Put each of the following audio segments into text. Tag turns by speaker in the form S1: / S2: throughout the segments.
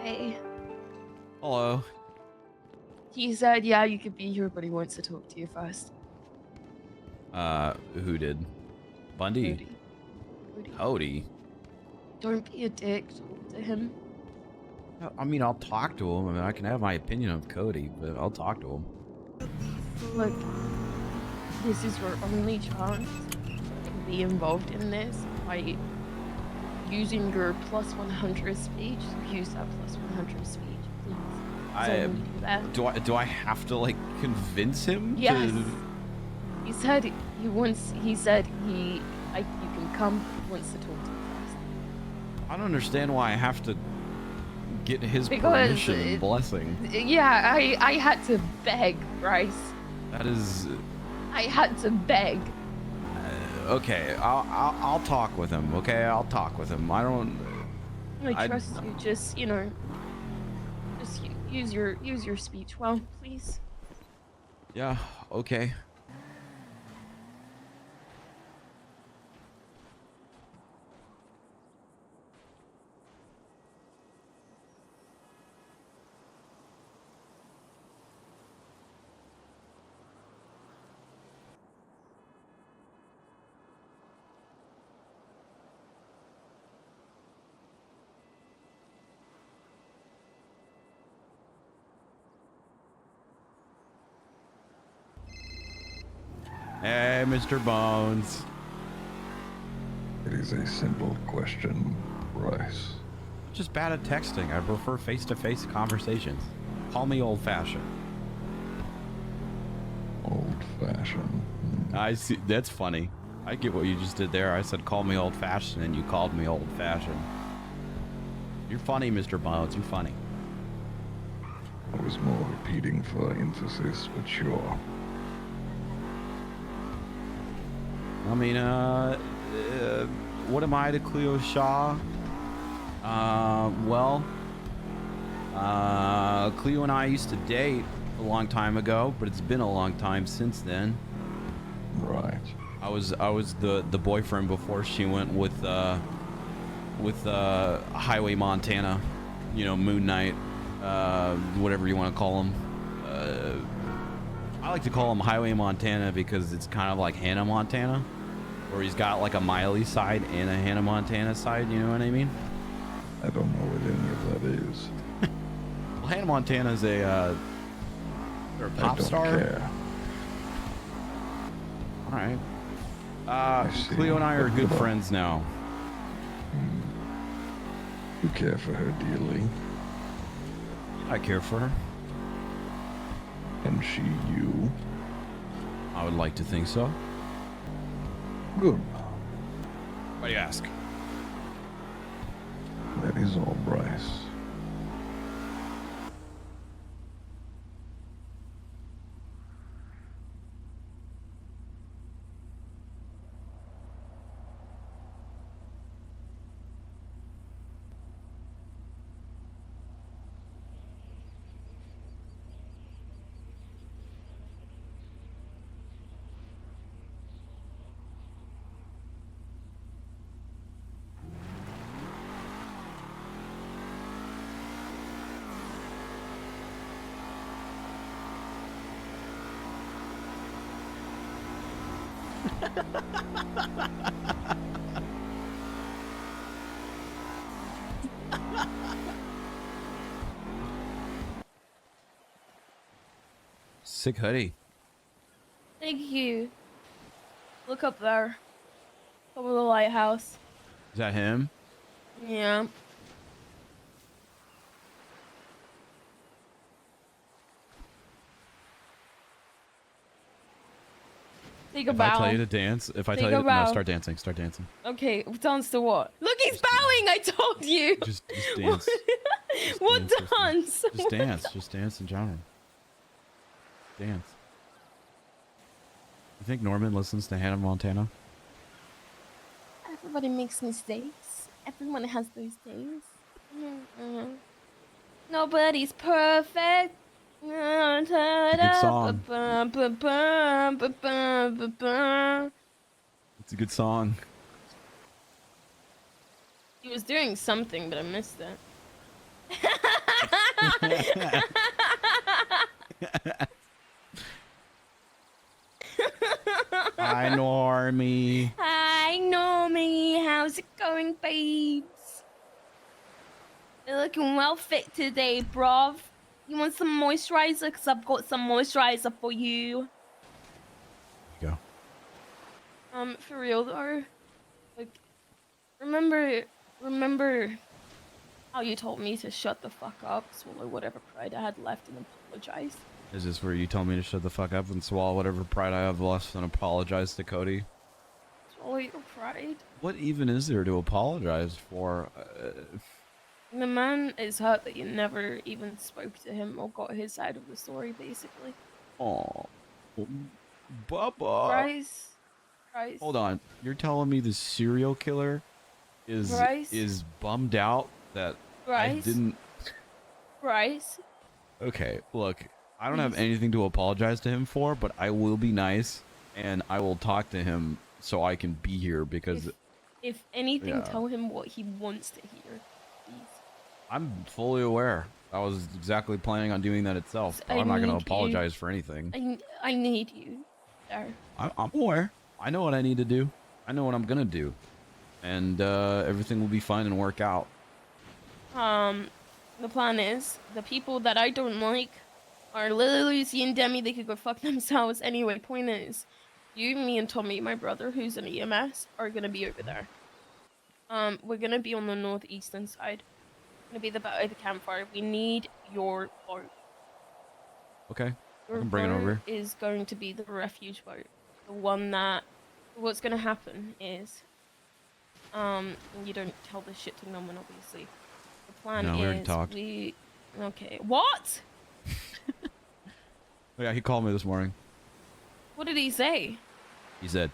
S1: Hey.
S2: Hello.
S1: He said, yeah, you could be here, but he wants to talk to you first.
S2: Who did? Bundy? Cody?
S1: Don't be a dick. Talk to him.
S2: I mean, I'll talk to him. I mean, I can have my opinion of Cody, but I'll talk to him.
S1: Look, this is your only chance to be involved in this by using your plus 100 speech. Use that plus 100 speech, please.
S2: Do I have to like convince him?
S1: Yes. He said he wants. He said you can come. He wants to talk to you first.
S2: I don't understand why I have to get his permission and blessing.
S1: Yeah, I had to beg, Bryce.
S2: That is.
S1: I had to beg.
S2: Okay, I'll talk with him. Okay, I'll talk with him. I
S1: trust you. Just just use your speech well, please.
S2: Yeah. Okay. Hey, Mr. Bones.
S3: It is a simple question, Bryce.
S2: Just bad at texting. I prefer face-to-face conversations. Call me old-fashioned.
S3: Old-fashioned.
S2: I see. That's funny. I get what you just did there. I said call me old-fashioned, and you called me old-fashioned. You're funny, Mr. Bones. You're funny.
S3: I was more repeating for emphasis, but sure.
S2: I mean, what am I to Cleo Shaw? Well, Cleo and I used to date a long time ago, but it's been a long time since then.
S3: Right.
S2: I was the boyfriend before she went with Highway Montana, you know, Moon Knight, whatever you want to call him. I like to call him Highway Montana because it's kind of like Hannah Montana, where he's got like a Miley side and a Hannah Montana side, you know what I mean?
S3: I don't know what any of that is.
S2: Well, Hannah Montana's a pop star.
S3: I don't care.
S2: All right. Cleo and I are good friends now.
S3: You care for her dearly.
S2: I care for her.
S3: And she you?
S2: I would like to think so.
S3: Good.
S2: Why do you ask?
S3: That is all, Bryce.
S2: Sick hoodie.
S1: Thank you. Look up there. Over the lighthouse.
S2: Is that him?
S1: Yeah. Take a bow.
S2: If I tell you to dance, no, start dancing. Start dancing.
S1: Okay, dance to what? Look, he's bowing. I told you.
S2: Just dance.
S1: What dance?
S2: Just dance. Just dance in general. Dance. You think Norman listens to Hannah Montana?
S1: Everybody makes mistakes. Everyone has those days. Nobody's perfect.
S2: It's a good song. It's a good song.
S1: He was doing something, but I missed it.
S2: Hi, Normie.
S1: Hi, Normie. How's it going, babes? You're looking well fit today, bruv. You want some moisturizer? Because I've got some moisturizer for you.
S2: Go.
S1: For real though, like, remember how you told me to shut the fuck up, swallow whatever pride I had left, and apologize?
S2: Is this where you told me to shut the fuck up and swallow whatever pride I have left and apologize to Cody?
S1: Swallow your pride?
S2: What even is there to apologize for?
S1: The man is hurt that you never even spoke to him or got his side of the story, basically.
S2: Oh, Bubba.
S1: Bryce.
S2: Hold on. You're telling me the serial killer is bummed out that I didn't.
S1: Bryce.
S2: Okay, look. I don't have anything to apologize to him for, but I will be nice and I will talk to him so I can be here because
S1: if anything, tell him what he wants to hear, please.
S2: I'm fully aware. I was exactly planning on doing that itself. But I'm not going to apologize for anything.
S1: I need you there.
S2: I'm aware. I know what I need to do. I know what I'm going to do. And everything will be fine and work out.
S1: The plan is, the people that I don't like are Lily, Lucy, and Demi. They could go fuck themselves. Anyway, point is, you, me, and Tommy, my brother, who's an EMS, are going to be over there. We're going to be on the northeastern side. Gonna be the boat at the campfire. We need your boat.
S2: Okay.
S1: Your
S2: I can bring it over.
S1: Is going to be the refuge boat. The one that what's gonna happen is you don't tell this shit to no one, obviously. The plan
S2: no,
S1: is
S2: we already talked.
S1: Okay. What?
S2: Oh, yeah, he called me this morning.
S1: What did he say?
S2: He said,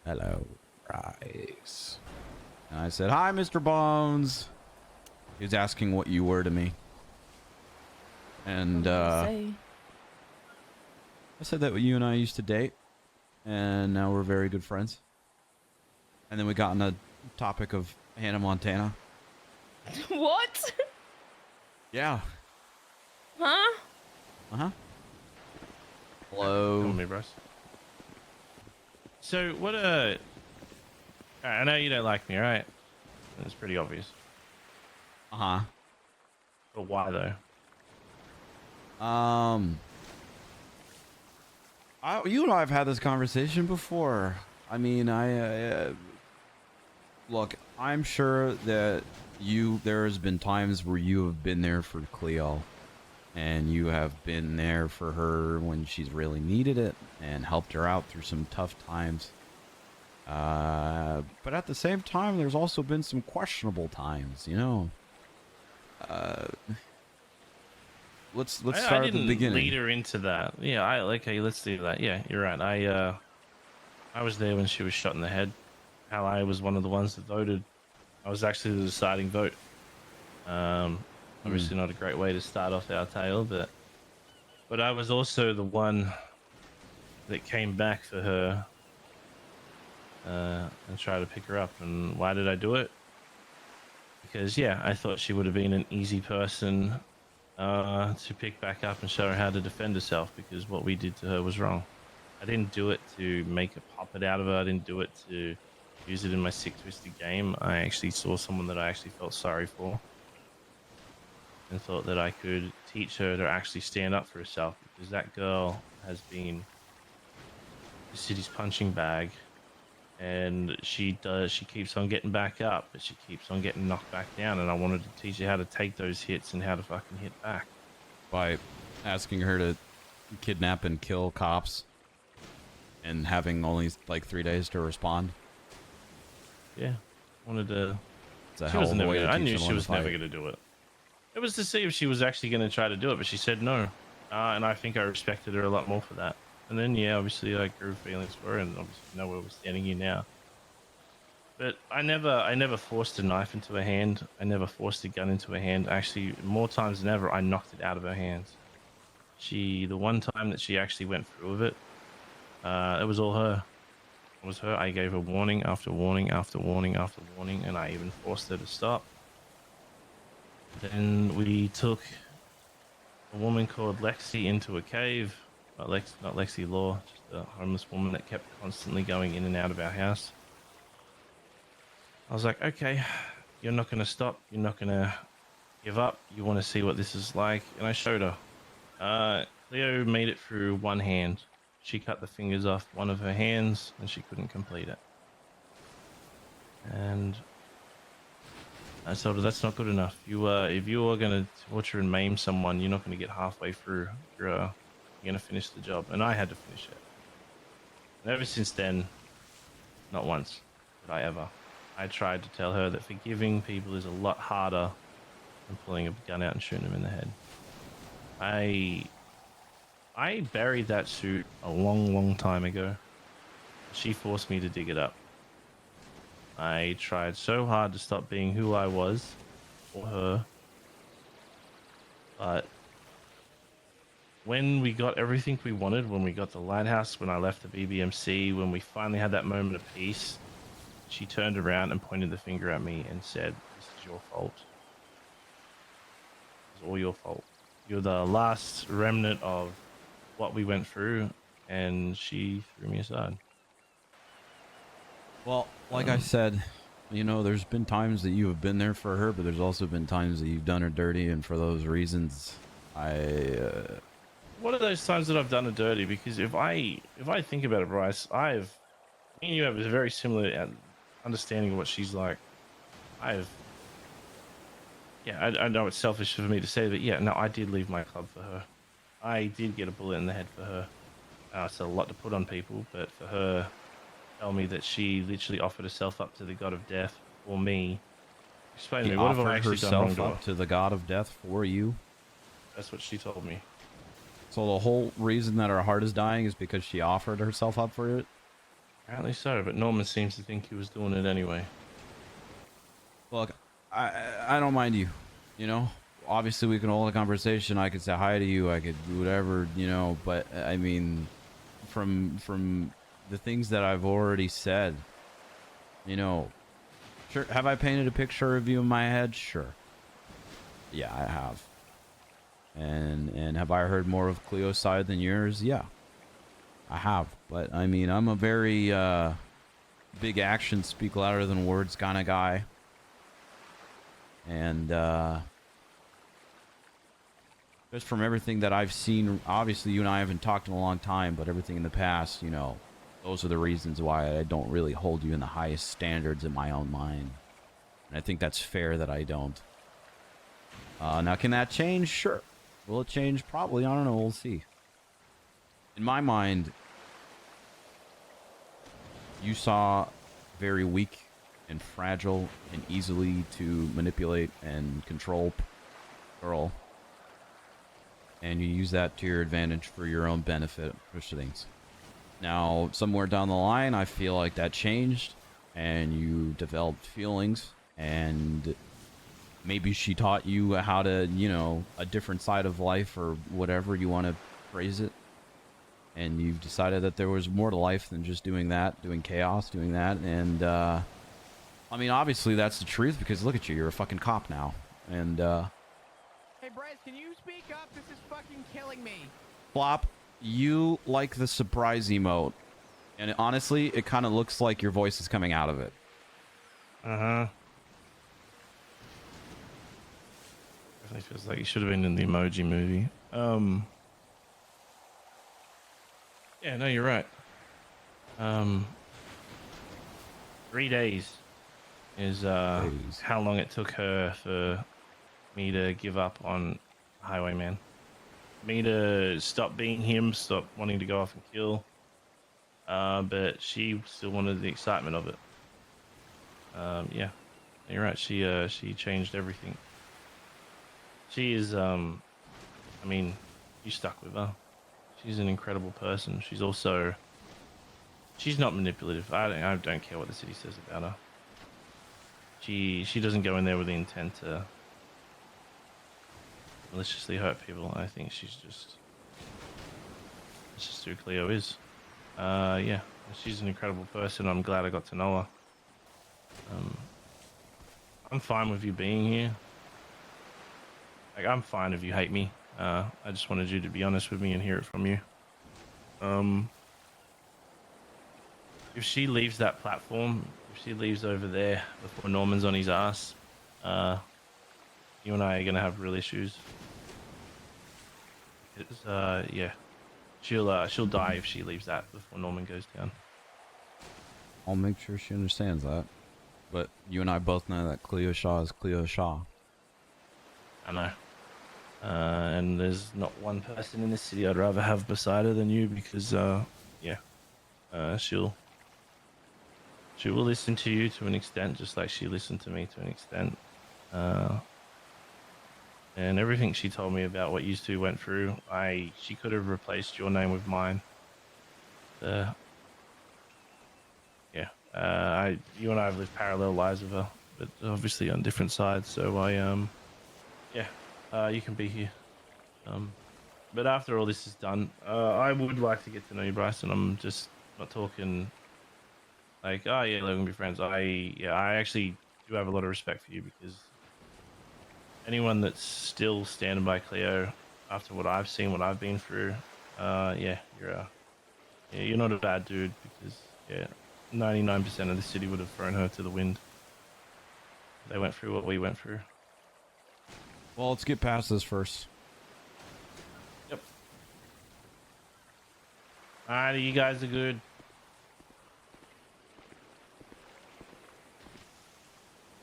S2: "Hello, Bryce." And I said, "Hi, Mr. Bones." He was asking what you were to me. And I said that you and I used to date. And now we're very good friends. And then we got on the topic of Hannah Montana.
S1: What?
S2: Yeah.
S1: Huh?
S2: Uh-huh. Hello.
S4: Call me, Bryce. So, what Alright, I know you don't like me, right? It's pretty obvious.
S2: Uh-huh.
S4: But why, though?
S2: You and I have had this conversation before. I mean, look, I'm sure that there's been times where you have been there for Cleo. And you have been there for her when she's really needed it and helped her out through some tough times. But at the same time, there's also been some questionable times, you know. Let's start at the beginning.
S4: I didn't lead her into that. Yeah, okay, let's do that. Yeah, you're right. I was there when she was shot in the head. I was one of the ones that voted. I was actually the deciding vote. Obviously not a great way to start off our tale, but I was also the one that came back for her and tried to pick her up. And why did I do it? Because, yeah, I thought she would have been an easy person to pick back up and show her how to defend herself, because what we did to her was wrong. I didn't do it to make a puppet out of her. I didn't do it to use it in my sick, twisted game. I actually saw someone that I actually felt sorry for and thought that I could teach her to actually stand up for herself, because that girl has been the city's punching bag. And she keeps on getting back up, but she keeps on getting knocked back down. And I wanted to teach her how to take those hits and how to fucking hit back.
S2: By asking her to kidnap and kill cops and having only like 3 days to respond.
S4: Yeah, wanted to.
S2: I
S4: knew she was never going to do it. It was to see if she was actually going to try to do it, but she said no. And I think I respected her a lot more for that. And then, yeah, obviously I grew feelings for her, and obviously know where we're standing here now. But I never forced a knife into her hand. I never forced a gun into her hand. Actually, more times than ever, I knocked it out of her hands. The one time that she actually went through with it, it was all her. It was her. I gave her warning after warning after warning after warning, and I even forced her to stop. Then we took a woman called Lexi into a cave. Not Lexi Law, just a homeless woman that kept constantly going in and out of our house. I was like, okay, you're not going to stop. You're not going to give up. You want to see what this is like. And I showed her. Cleo made it through one hand. She cut the fingers off one of her hands and she couldn't complete it. And I told her that's not good enough. If you are going to torture and maim someone, you're not going to get halfway through. You're going to finish the job. And I had to finish it. And ever since then, not once did I tried to tell her that forgiving people is a lot harder than pulling a gun out and shooting them in the head. I buried that suit a long time ago. She forced me to dig it up. I tried so hard to stop being who I was for her. But when we got everything we wanted, when we got the Lighthouse, when I left the BBMC, when we finally had that moment of peace, she turned around and pointed the finger at me and said, "This is your fault. It's all your fault. You're the last remnant of what we went through," and she threw me aside.
S2: Well, like I said, you know, there's been times that you have been there for her, but there's also been times that you've done her dirty, and for those reasons,
S4: What are those times that I've done her dirty? Because if I think about it, Bryce, me and you have a very similar understanding of what she's like. I know it's selfish for me to say, but yeah, no, I did leave my club for her. I did get a bullet in the head for her. It's a lot to put on people, but for her, tell me that she literally offered herself up to the god of death for me. Explain to me, what have I actually done wrong to her?
S2: Up to the god of death for you?
S4: That's what she told me.
S2: So the whole reason that her heart is dying is because she offered herself up for it?
S4: Apparently so, but Norman seems to think he was doing it anyway.
S2: Look, I don't mind you, you know? Obviously, we can hold a conversation. I could say hi to you. I could do whatever, you know? But, I mean, from the things that I've already said, you know, sure, have I painted a picture of you in my head? Sure. Yeah, I have. And have I heard more of Cleo's side than yours? Yeah, I have. But, I mean, I'm a very big actions speak louder than words kind of guy. And just from everything that I've seen, obviously you and I haven't talked in a long time, but everything in the past, you know, those are the reasons why I don't really hold you in the highest standards in my own mind. And I think that's fair that I don't. Now, can that change? Sure. Will it change? Probably. I don't know. We'll see. In my mind, you saw very weak and fragile and easily to manipulate and control girl. And you use that to your advantage for your own benefit for things. Now, somewhere down the line, I feel like that changed and you developed feelings, and maybe she taught you how to, you know, a different side of life or whatever you want to phrase it. And you've decided that there was more to life than just doing that, doing chaos, doing that. And, I mean, obviously that's the truth, because look at you, you're a fucking cop now. And,
S5: Hey, Bryce, can you speak up? This is fucking killing me.
S2: Flop, you like the surprise emote. And honestly, it kind of looks like your voice is coming out of it.
S4: Uh-huh. Definitely feels like you should have been in the Emoji Movie. Yeah, no, you're right. 3 days is how long it took her for me to give up on Highwayman. Me to stop being him, stop wanting to go off and kill. But she still wanted the excitement of it. Yeah, you're right. She changed everything. She is, I mean, you stuck with her. She's an incredible person. She's also, she's not manipulative. I don't care what the city says about her. She doesn't go in there with the intent to maliciously hurt people. I think that's just who Cleo is. Yeah, she's an incredible person. I'm glad I got to know her. I'm fine with you being here. Like, I'm fine if you hate me. I just wanted you to be honest with me and hear it from you. If she leaves that platform, if she leaves over there before Norman's on his ass, you and I are gonna have real issues. It's, yeah, she'll die if she leaves that before Norman goes down.
S2: I'll make sure she understands that. But you and I both know that Cleo Shaw is Cleo Shaw.
S4: I know. And there's not one person in this city I'd rather have beside her than you because, yeah, she will listen to you to an extent, just like she listened to me to an extent. And everything she told me about what you two went through, she could have replaced your name with mine. Yeah, you and I have lived parallel lives with her, but obviously on different sides. So yeah, you can be here. But after all this is done, I would like to get to know you, Bryce, and I'm just not talking like, oh yeah, we're gonna be friends. I actually do have a lot of respect for you because anyone that's still standing by Cleo after what I've seen, what I've been through, yeah, you're not a bad dude because 99% of the city would have thrown her to the wind. They went through what we went through.
S2: Well, let's get past this first.
S4: Yep. Alright, you guys are good.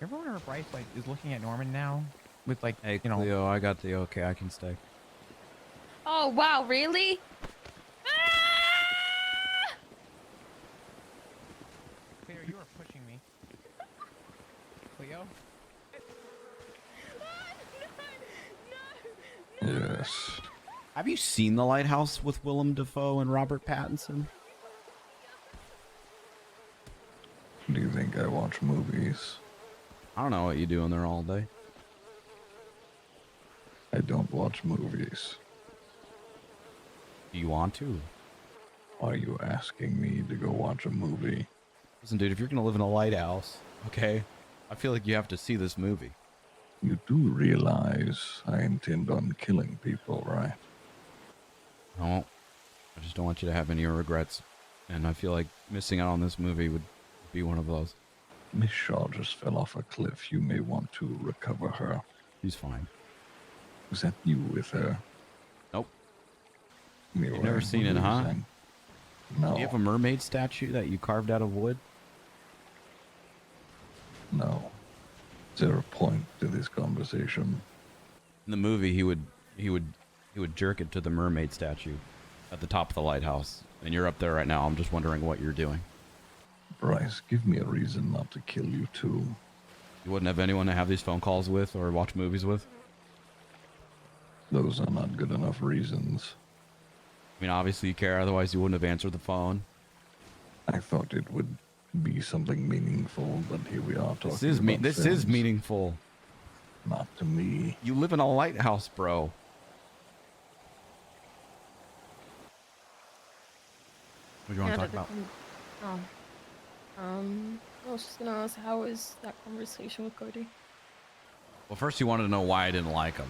S5: Everyone or Bryce like is looking at Norman now with like,
S2: Hey,
S5: you know.
S2: Cleo, I got the okay. I can stay.
S1: Oh, wow, really? Ah!
S5: Cleo, you are pushing me. Cleo?
S3: Yes.
S2: Have you seen The Lighthouse with Willem Dafoe and Robert Pattinson?
S3: Do you think I watch movies?
S2: I don't know what you do in there all day.
S3: I don't watch movies.
S2: Do you want to?
S3: Are you asking me to go watch a movie?
S2: Listen, dude, if you're gonna live in a lighthouse, okay, I feel like you have to see this movie.
S3: You do realize I intend on killing people, right?
S2: No, I just don't want you to have any regrets. And I feel like missing out on this movie would be one of those.
S3: Miss Shaw just fell off a cliff. You may want to recover her.
S2: She's fine.
S3: Was that you with her?
S2: Nope.
S3: You've
S2: never seen it, huh?
S3: No.
S2: Do you have a mermaid statue that you carved out of wood?
S3: No. Is there a point to this conversation?
S2: In the movie, he would jerk it to the mermaid statue at the top of the lighthouse. And you're up there right now. I'm just wondering what you're doing.
S3: Bryce, give me a reason not to kill you too.
S2: You wouldn't have anyone to have these phone calls with or watch movies with?
S3: Those are not good enough reasons.
S2: I mean, obviously you care, otherwise you wouldn't have answered the phone.
S3: I thought it would be something meaningful, but here we are talking about
S2: This is meaningful.
S3: Not to me.
S2: You live in a lighthouse, bro. What do you want to talk about?
S1: I was just gonna ask, how was that conversation with Cody?
S2: Well, first he wanted to know why I didn't like him.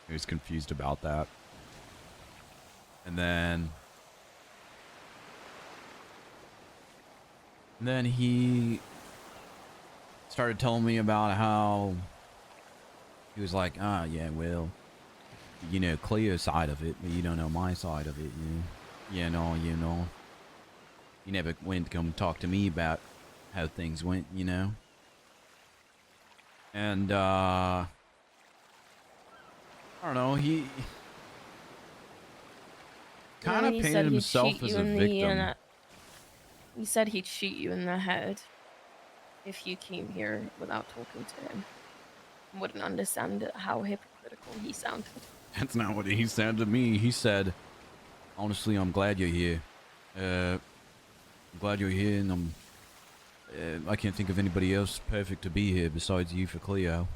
S2: He was confused about that. And then he started telling me about how he was like, yeah, well, you know Cleo's side of it, but you don't know my side of it. You know, you never went to come talk to me about how things went, you know. And I don't know, he kind of painted himself as a victim.
S1: He said he'd shoot you in the head if you came here without talking to him. Wouldn't understand how hypocritical he sounded.
S2: That's not what he said to me. He said, honestly, I'm glad you're here. I'm glad you're here, and I can't think of anybody else perfect to be here besides you for Cleo.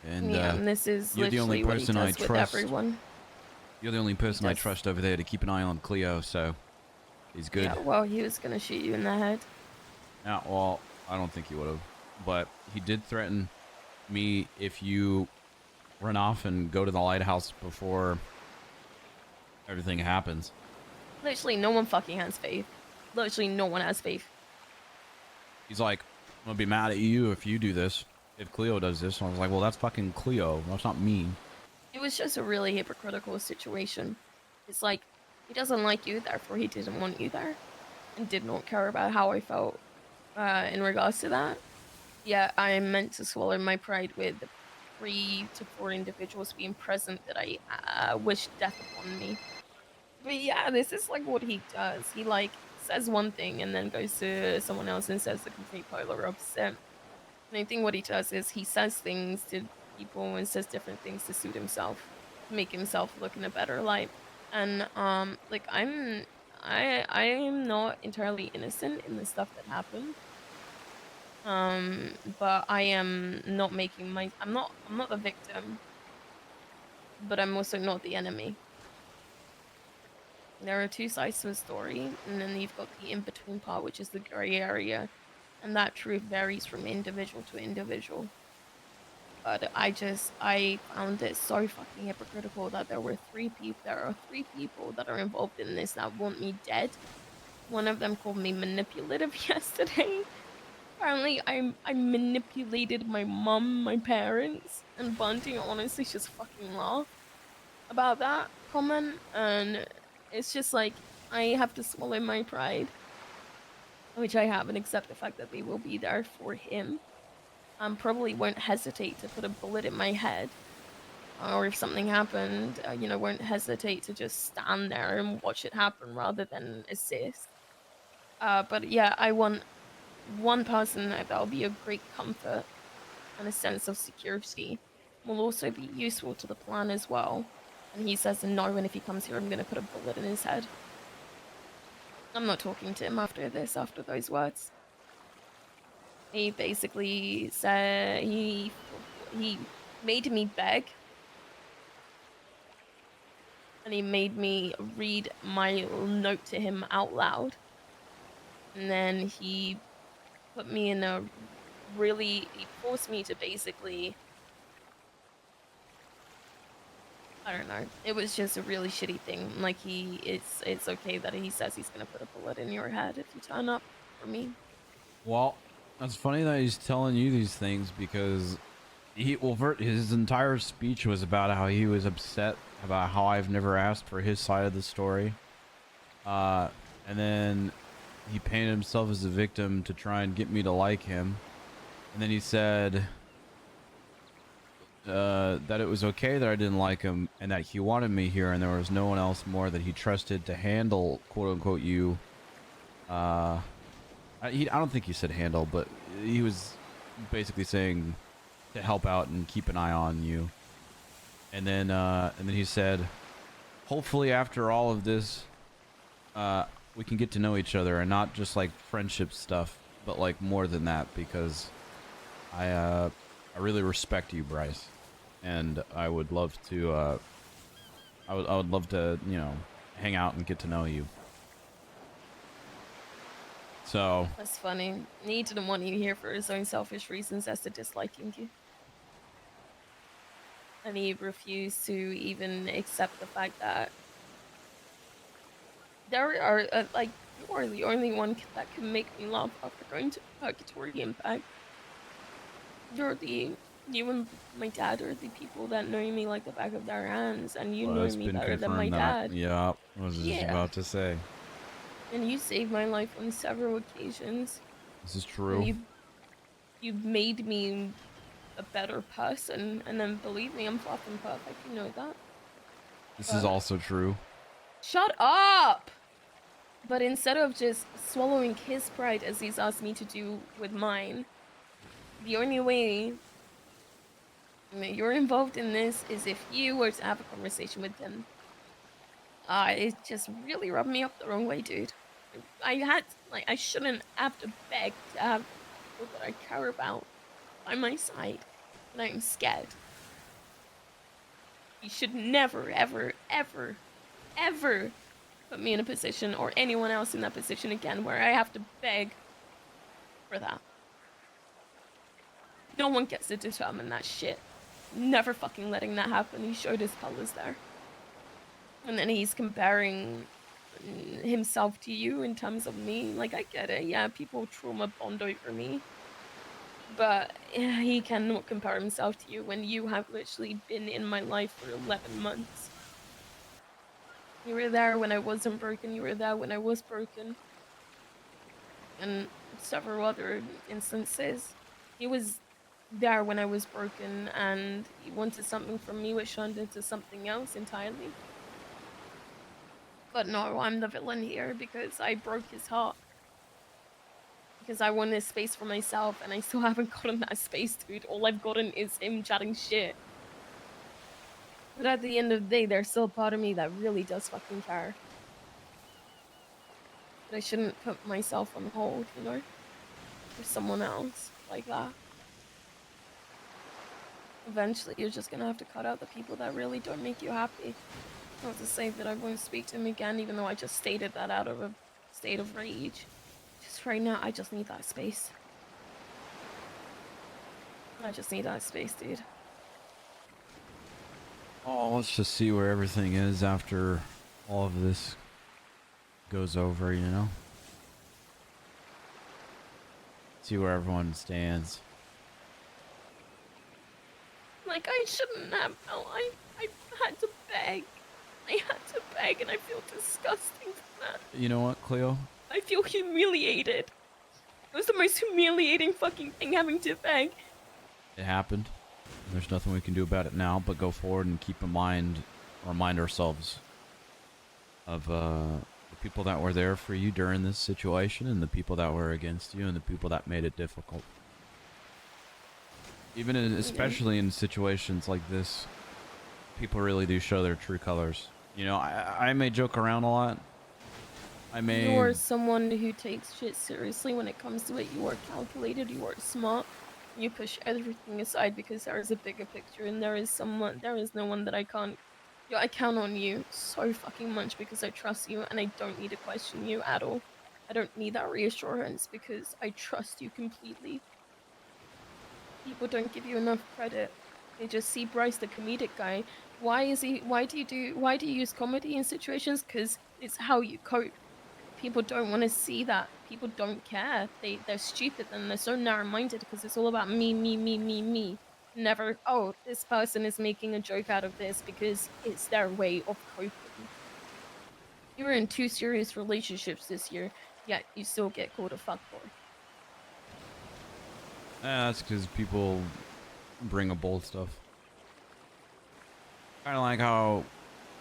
S2: And
S1: yeah, and this is
S2: you're the only person I
S1: with
S2: trust.
S1: Everyone.
S2: You're the only person I trust over there to keep an eye on Cleo, so he's good.
S1: Yeah, well, he was gonna shoot you in the head.
S2: Yeah, well, I don't think he would have, but he did threaten me if you run off and go to the lighthouse before everything happens.
S1: Literally, no one fucking has faith. Literally, no one has faith.
S2: He's like, I'm gonna be mad at you if you do this, if Cleo does this. And I was like, well, that's fucking Cleo. That's not me.
S1: It was just a really hypocritical situation. It's like, he doesn't like you, therefore he didn't want you there. And did not care about how I felt in regards to that. Yeah, I am meant to swallow my pride with 3 to 4 individuals being present that I wish death upon me. But yeah, this is like what he does. He like says one thing and then goes to someone else and says the complete polar opposite. And I think what he does is he says things to people and says different things to suit himself, to make himself look in a better light. And like I am not entirely innocent in the stuff that happened. But I am not making I'm not the victim, but I'm also not the enemy. There are 2 sides to a story, and then you've got the in-between part, which is the gray area, and that truth varies from individual to individual. But I found it so fucking hypocritical that there are 3 people that are involved in this that want me dead. One of them called me manipulative yesterday. Apparently, I manipulated my mom, my parents, and Bunty honestly just fucking laughed about that comment, and it's just like, I have to swallow my pride, which I have, and accept the fact that they will be there for him. Probably won't hesitate to put a bullet in my head, or if something happened, you know, won't hesitate to just stand there and watch it happen rather than assist. But yeah, I want one person that'll be a great comfort and a sense of security. Will also be useful to the plan as well. And he says no, and if he comes here, I'm gonna put a bullet in his head. I'm not talking to him after those words. He basically said he made me beg. And he made me read my note to him out loud. And then he put me in a he forced me to basically, I don't know. It was just a really shitty thing. Like it's okay that he says he's gonna put a bullet in your head if you turn up for me.
S2: Well, that's funny that he's telling you these things, because his entire speech was about how he was upset about how I've never asked for his side of the story. And then he painted himself as a victim to try and get me to like him. And then he said that it was okay that I didn't like him, and that he wanted me here, and there was no one else more that he trusted to handle, quote unquote, you. I don't think he said handle, but he was basically saying to help out and keep an eye on you. And then he said, hopefully after all of this, we can get to know each other, and not just like friendship stuff, but like more than that, because I really respect you, Bryce, and I would love to I would love to, you know, hang out and get to know you. So
S1: That's funny. He didn't want you here for his own selfish reasons as to disliking you. And he refused to even accept the fact that there are, like, you are the only one that can make me laugh after going to purgatory and back. You and my dad are the people that know me like the back of their hands, and you know
S2: it's
S1: me
S2: been
S1: better than my
S2: confirmed that.
S1: dad.
S2: Yeah, I was just about to say.
S1: And you saved my life on several occasions.
S2: This is true.
S1: You've made me a better person, and then believe me, I'm far from perfect. You know that.
S2: This is also true.
S1: Shut up! But instead of just swallowing his pride as he's asked me to do with mine, the only way you're involved in this is if you were to have a conversation with him. It just really rubbed me up the wrong way, dude. I shouldn't have to beg to have people that I care about by my side, and I'm scared. You should never, ever, ever, ever put me in a position, or anyone else in that position again, where I have to beg for that. No one gets to determine that shit. never fucking letting that happen. He showed his colors there. And then he's comparing himself to you in terms of me. Like, I get it. Yeah, people trauma bond over me. But yeah, he cannot compare himself to you when you have literally been in my life for 11 months. You were there when I wasn't broken. You were there when I was broken. And several other instances. He was there when I was broken and he wanted something from me which turned into something else entirely. But no, I'm the villain here because I broke his heart. Because I wanted space for myself and I still haven't gotten that space, dude. All I've gotten is him chatting shit. But at the end of the day, there's still a part of me that really does fucking care. But I shouldn't put myself on hold, you know? For someone else like that. Eventually, you're just gonna have to cut out the people that really don't make you happy. Not to say that I won't speak to him again, even though I just stated that out of a state of rage. Just right now, I just need that space. I just need that space, dude.
S2: Oh, let's just see where everything is after all of this goes over, you know? See where everyone stands.
S1: Like, I shouldn't have. No, I had to beg. I had to beg, and I feel disgusting for that.
S2: You know what, Cleo?
S1: I feel humiliated. It was the most humiliating fucking thing having to beg.
S2: It happened. There's nothing we can do about it now, but go forward and keep in mind, remind ourselves of the people that were there for you during this situation and the people that were against you and the people that made it difficult. Even in, especially in situations like this, people really do show their true colors. You know, I may joke around a lot.
S1: You're someone who takes shit seriously when it comes to it. You are calculated, you are smart. You push everything aside because there is a bigger picture and there is no one that I can't. I count on you so fucking much because I trust you and I don't need to question you at all. I don't need that reassurance because I trust you completely. People don't give you enough credit. They just see Bryce the comedic guy. Why do you use comedy in situations? Because it's how you cope. People don't want to see that. People don't care. They're stupid and they're so narrow-minded because it's all about me, me, me, me, me. Never, oh, this person is making a joke out of this because it's their way of coping. You were in 2 serious relationships this year, yet you still get called a fuckboy.
S2: That's because people bring up old stuff. Kind of like how,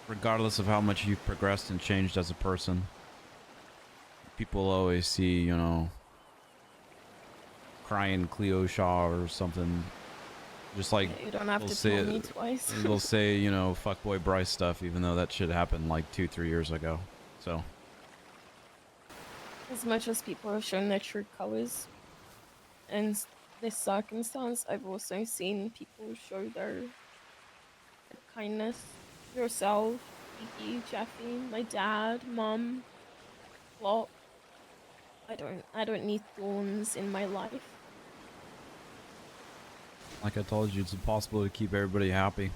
S2: regardless of how much you've progressed and changed as a person, people always see, you know, crying Cleo Shaw or something. Just like,
S1: you don't have to tell me twice.
S2: They'll say, you know, fuckboy Bryce stuff, even though that shit happened like 2-3 years ago. So,
S1: as much as people have shown their true colors in this circumstance, I've also seen people show their kindness. Yourself, Kiki, Jeffy, my dad, mom, Flop. I don't need thorns in my life.
S2: like I told you, it's impossible to keep everybody happy.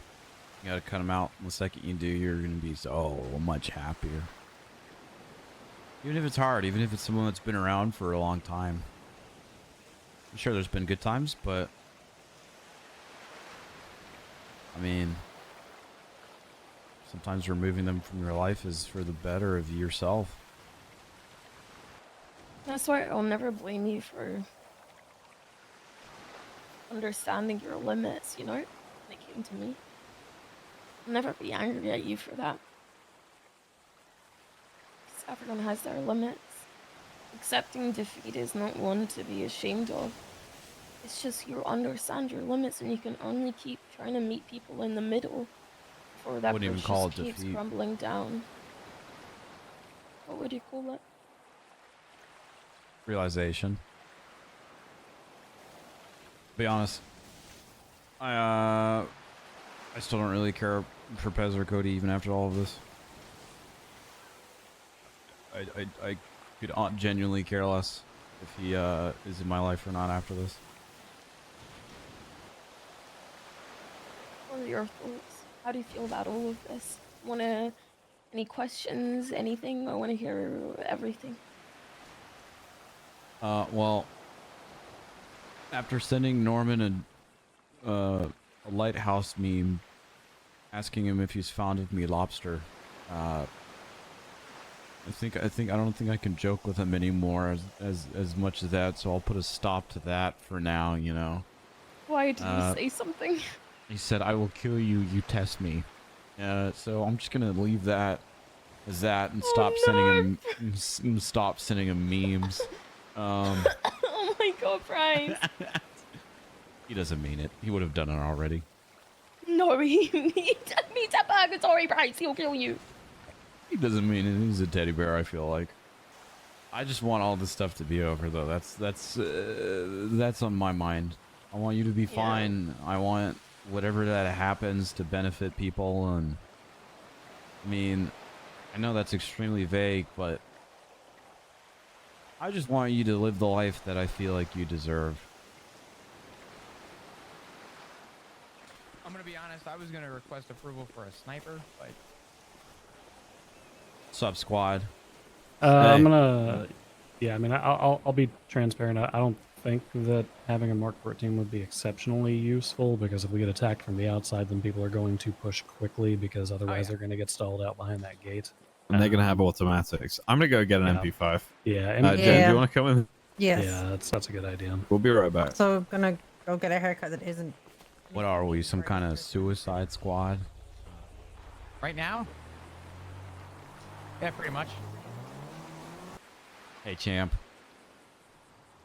S2: You gotta cut them out. The second you do, you're gonna be so much happier. Even if it's hard, even if it's someone that's been around for a long time. I'm sure there's been good times, but I mean, sometimes removing them from your life is for the better of yourself.
S1: That's why I'll never blame you for understanding your limits, you know, when it came to me. I'll never be angry at you for that. Because everyone has their limits. Accepting defeat is not one to be ashamed of. It's just you understand your limits and you can only keep trying to meet people in the middle before that bridge just keeps defeat. Crumbling down. What would you call it?
S2: Realization. To be honest, I still don't really care for Pez or Cody even after all of this. I could genuinely care less if he is in my life or not after this.
S1: are your thoughts? How do you feel about all of this? Any questions, anything? I want to hear everything.
S2: Well, after sending Norman a Lighthouse meme asking him if he's fond of me lobster, I don't think I can joke with him anymore as much as that, so I'll put a stop to that for now, you know.
S1: Why did you say something?
S2: He said, "I will kill you, you test me." So I'm just gonna leave that as that and stop sending him memes.
S1: Oh my god, Bryce.
S2: He doesn't mean it. He would have done it already.
S1: No, he means a purgatory, Bryce. He'll kill you.
S2: He doesn't mean it. He's a teddy bear, I feel like. I just want all this stuff to be over, though. That's on my mind. I want you to be fine. I want whatever that happens to benefit people, and I mean, I know that's extremely vague, but I just want you to live the life that I feel like you deserve.
S5: I'm gonna be honest, I was gonna request approval for a sniper, but
S2: Sup, squad?
S6: I'm gonna, yeah, I mean, I'll be transparent. I don't think that having a Mark 14 would be exceptionally useful, because if we get attacked from the outside, then people are going to push quickly, because otherwise they're going to get stalled out behind that gate.
S7: And they're going to have automatics. I'm going to go get an MP5.
S6: Yeah.
S7: Jen, do you want to come in?
S8: Yes.
S6: Yeah, that's a good idea.
S7: We'll be right back.
S8: So I'm gonna go get a haircut that isn't.
S2: What are we, some kind of suicide squad?
S5: right now? Yeah, pretty much.
S2: Hey, champ.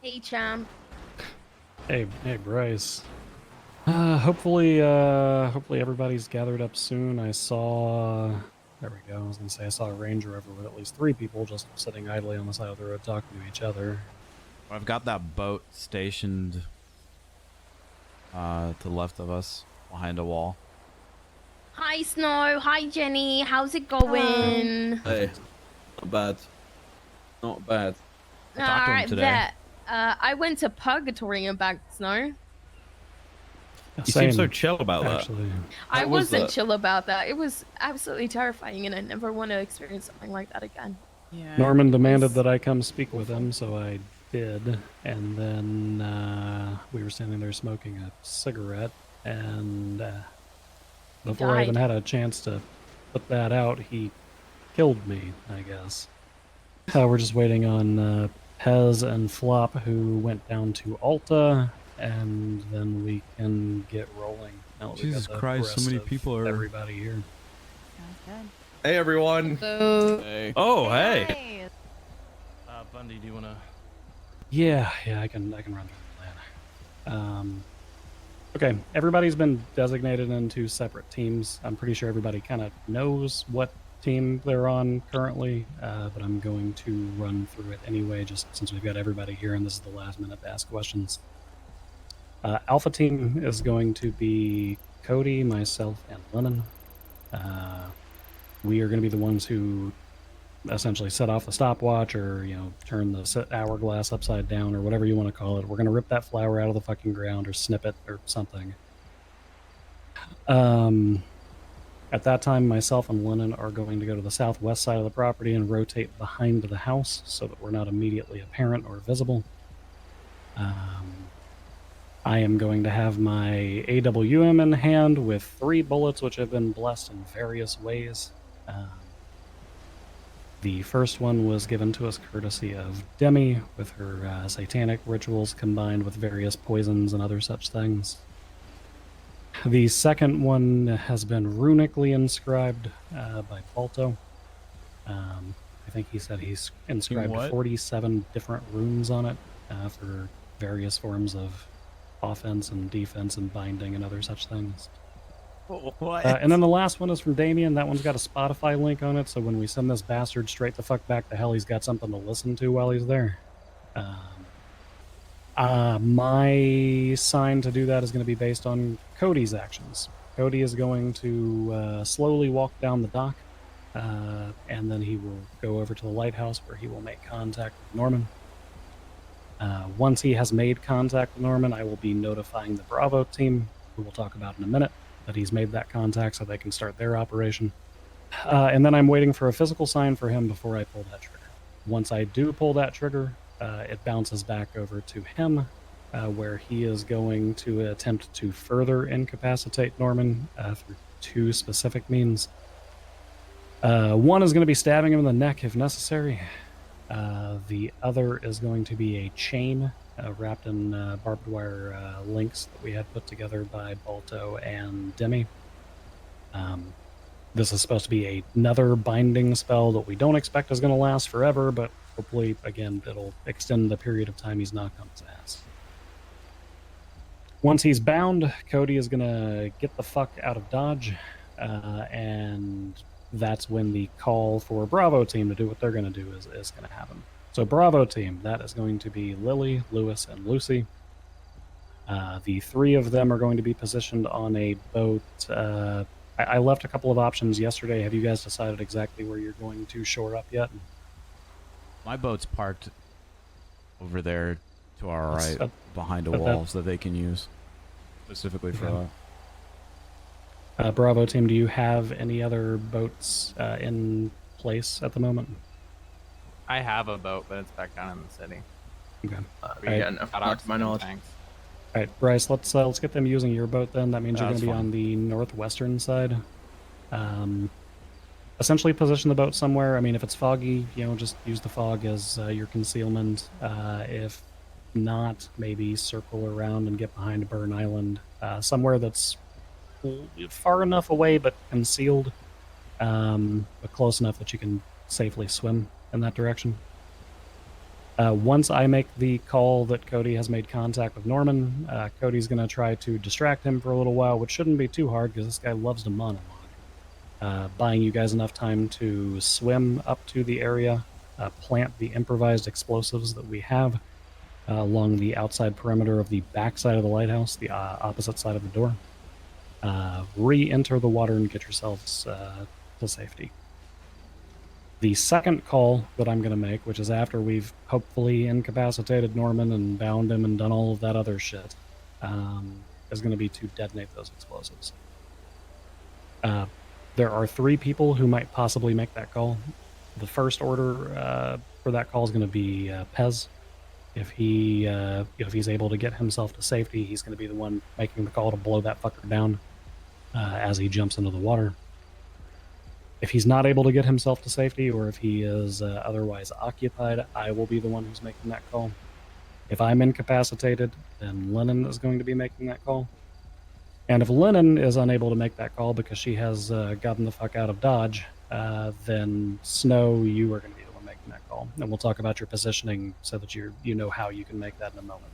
S1: Hey, champ.
S6: Hey, Bryce. Hopefully everybody's gathered up soon. I saw, there we go. I was gonna say I saw a Range Rover with at least 3 people just sitting idly on the side of the road talking to each other.
S2: I've got that boat stationed to the left of us, behind a wall.
S1: Hi, Snow. Hi, Jenny. How's it going?
S7: Hey, not bad. Not bad.
S2: I talked to him today.
S1: Bet. I went to Purgatory and back, Snow.
S7: You seem so chill about that.
S6: Actually.
S1: I
S7: was
S1: wasn't
S7: that?
S1: chill about that. It was absolutely terrifying, and I never want to experience something like that again.
S8: Yeah.
S6: Norman demanded that I come speak with him, so I did. And then we were standing there smoking a cigarette, and before I even had a chance to put that out, he killed me, I guess. We're just waiting on Pez and Flop, who went down to Alta, and then we can get rolling. Now that we
S2: Jesus
S6: got the
S2: Christ, so
S6: rest
S2: many
S6: of
S2: people are...
S6: everybody here.
S8: Sounds good.
S7: Hey, everyone.
S8: So.
S7: Hey. Oh, hey.
S4: Bundy, do you want to...
S6: Yeah, I can run through the plan. Okay, everybody's been designated into separate teams. I'm pretty sure everybody kind of knows what team they're on currently, but I'm going to run through it anyway, just since we've got everybody here and this is the last minute to ask questions. Alpha team is going to be Cody, myself, and Lemon. We are going to be the ones who essentially set off the stopwatch, or turn the hourglass upside down, or whatever you want to call it. We're going to rip that flower out of the fucking ground, or snip it, or something. At that time, myself and Lennon are going to go to the southwest side of the property and rotate behind the house so that we're not immediately apparent or visible. I am going to have my AWM in hand with 3 bullets, which have been blessed in various ways. The first one was given to us courtesy of Demi, with her satanic rituals combined with various poisons and other such things. The second one has been runically inscribed by Balto. I think he said he's inscribed 47 different runes on it for various forms of offense and defense and binding and other such things.
S2: What?
S6: And then the last one is from Damien. That one's got a Spotify link on it, so when we send this bastard straight the fuck back to hell, he's got something to listen to while he's there. My sign to do that is going to be based on Cody's actions. Cody is going to slowly walk down the dock, and then he will go over to the lighthouse, where he will make contact with Norman. Once he has made contact with Norman, I will be notifying the Bravo team, who we'll talk about in a minute. that he's made that contact so they can start their operation. And then I'm waiting for a physical sign for him before I pull that trigger. Once I do pull that trigger, it bounces back over to him, where he is going to attempt to further incapacitate Norman through 2 specific means. One is going to be stabbing him in the neck if necessary. The other is going to be a chain wrapped in barbed wire links that we had put together by Balto and Demi. This is supposed to be another binding spell that we don't expect is going to last forever, but hopefully, again, it'll extend the period of time he's knocked on his ass. Once he's bound, Cody is going to get the fuck out of Dodge, and that's when the call for Bravo team to do what they're going to do is going to happen. So Bravo team, that is going to be Lily, Lewis, and Lucy. The 3 of them are going to be positioned on a boat. I left a couple of options yesterday. Have you guys decided exactly where you're going to shore up yet?
S2: My boat's parked over there to our
S6: That's
S2: right, behind a wall, so they can use specifically for that.
S6: Bravo team, do you have any other boats in place at the moment?
S9: I have a boat, but it's back down in the city.
S6: Okay.
S9: Not to my knowledge.
S6: All right, Bryce, let's get them using your boat then. That means you're going to be on the northwestern side. Essentially position the boat somewhere. I mean, if it's foggy, just use the fog as your concealment. If not, maybe circle around and get behind Burn Island, somewhere that's far enough away but concealed, but close enough that you can safely swim in that direction. Once I make the call that Cody has made contact with Norman, Cody's going to try to distract him for a little while, which shouldn't be too hard because this guy loves to monologue. Buying you guys enough time to swim up to the area, plant the improvised explosives that we have along the outside perimeter of the back side of the lighthouse, the opposite side of the door. Re-enter the water and get yourselves to safety. The second call that I'm going to make, which is after we've hopefully incapacitated Norman and bound him and done all of that other shit, is going to be to detonate those explosives. There are 3 people who might possibly make that call. The first order for that call is going to be Pez. If he's able to get himself to safety, he's going to be the one making the call to blow that fucker down as he jumps into the water. If he's not able to get himself to safety, or if he is otherwise occupied, I will be the one who's making that call. If I'm incapacitated, then Lennon is going to be making that call. And if Lennon is unable to make that call because she has gotten the fuck out of Dodge, then Snow, you are going to be the one making that call. And we'll talk about your positioning so that you know how you can make that in a moment.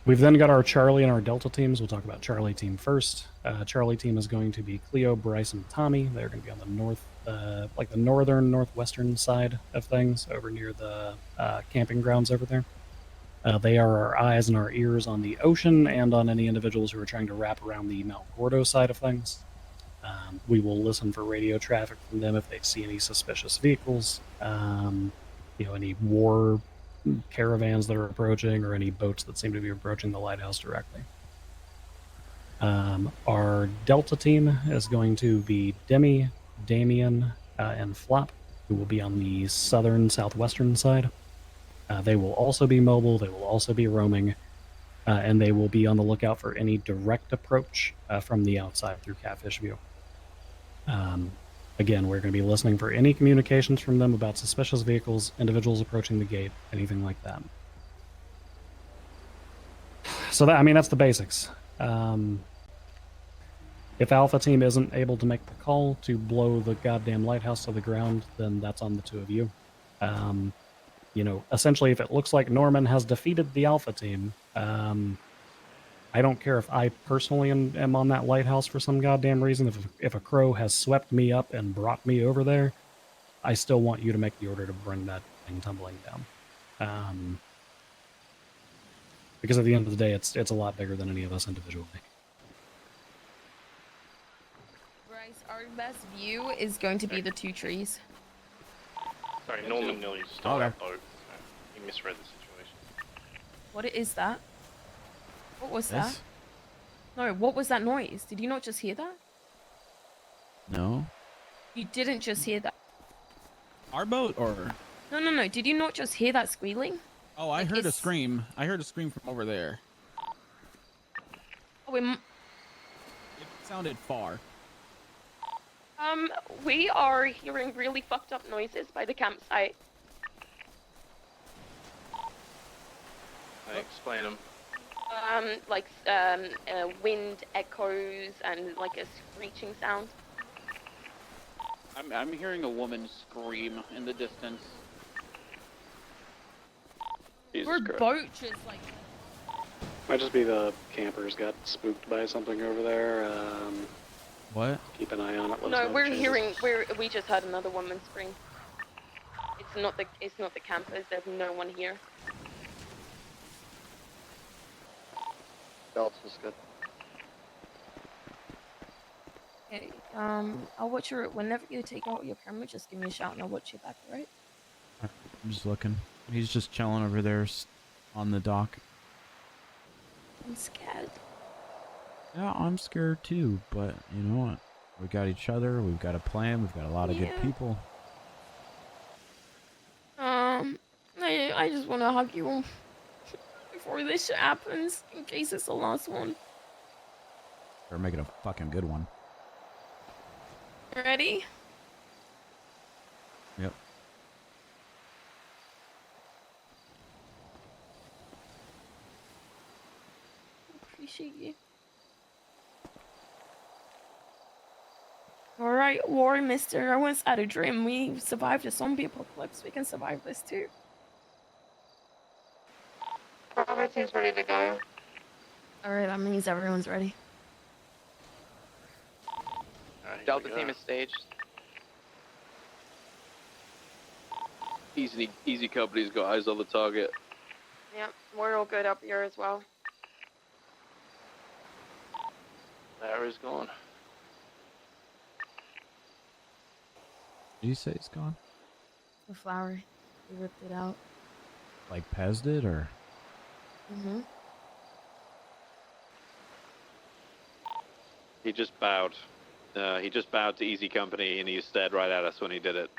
S6: We've then got our Charlie and our Delta teams. We'll talk about Charlie team first. Charlie team is going to be Cleo, Bryce, and Tommy. They're going to be on the north, like the northern, northwestern side of things, over near the camping grounds over there. They are our eyes and our ears on the ocean and on any individuals who are trying to wrap around the Mount Gordo side of things. We will listen for radio traffic from them if they see any suspicious vehicles, any war caravans that are approaching, or any boats that seem to be approaching the lighthouse directly. Our Delta team is going to be Demi, Damien, and Flop, who will be on the southern southwestern side. They will also be mobile, they will also be roaming, and they will be on the lookout for any direct approach from the outside through Catfish View. Again, we're going to be listening for any communications from them about suspicious vehicles, individuals approaching the gate, anything like that. So that's the basics. If Alpha Team isn't able to make the call to blow the goddamn lighthouse to the ground, then that's on the 2 of you. Essentially, if it looks like Norman has defeated the Alpha Team, I don't care if I personally am on that lighthouse for some goddamn reason. If a crow has swept me up and brought me over there, I still want you to make the order to bring that thing tumbling down. Because at the end of the day, it's a lot bigger than any of us individually.
S1: Bryce, our best view is going to be the 2 trees.
S10: Sorry, Norman nearly stole that boat. He misread the situation.
S1: What is that? What was that? No, what was that noise? Did you not just hear that?
S2: No.
S1: You didn't just hear that.
S11: Our boat or?
S1: No. Did you not just hear that squealing?
S11: Oh, I
S1: Like,
S11: heard a
S1: it's-
S11: scream. I heard a scream from over there.
S1: Oh,
S11: It sounded far.
S1: we are hearing really fucked up noises by the campsite.
S10: I explain them.
S1: Wind echoes and like a screeching sound.
S12: I'm hearing a woman scream in the distance.
S1: Your boat just like.
S13: Might just be the campers got spooked by something over there.
S2: What?
S13: Keep an eye on it.
S1: No, we're hearing. We just heard another woman scream. It's not the campers. There's no one here.
S13: Delta's good.
S1: Okay. I'll watch your. Whenever you take out your camera, just give me a shout and I'll watch your back. Right?
S2: I'm just looking. He's just chilling over there on the dock.
S1: I'm scared.
S2: Yeah, I'm scared too, but you know what? We got each other, we've got a plan, we've got a lot of good people.
S1: I just want to hug you before this shit happens, in case it's the last one.
S2: We're making a fucking good one.
S1: Ready?
S2: Yep.
S1: Appreciate you. Alright, war mister. I once had a dream. We survived a zombie apocalypse. We can survive this too.
S10: Everything's ready to go.
S1: Alright, that means everyone's ready.
S12: Delta team is staged. Easy company's got eyes on the target.
S1: Yep, we're all good up here as well.
S10: Larry's gone.
S2: Did you say it's gone?
S1: The flower. We ripped it out.
S2: Like Pez did, or?
S1: Mm-hmm.
S12: He just bowed. He just bowed to Easy Company and he stared right at us when he did it.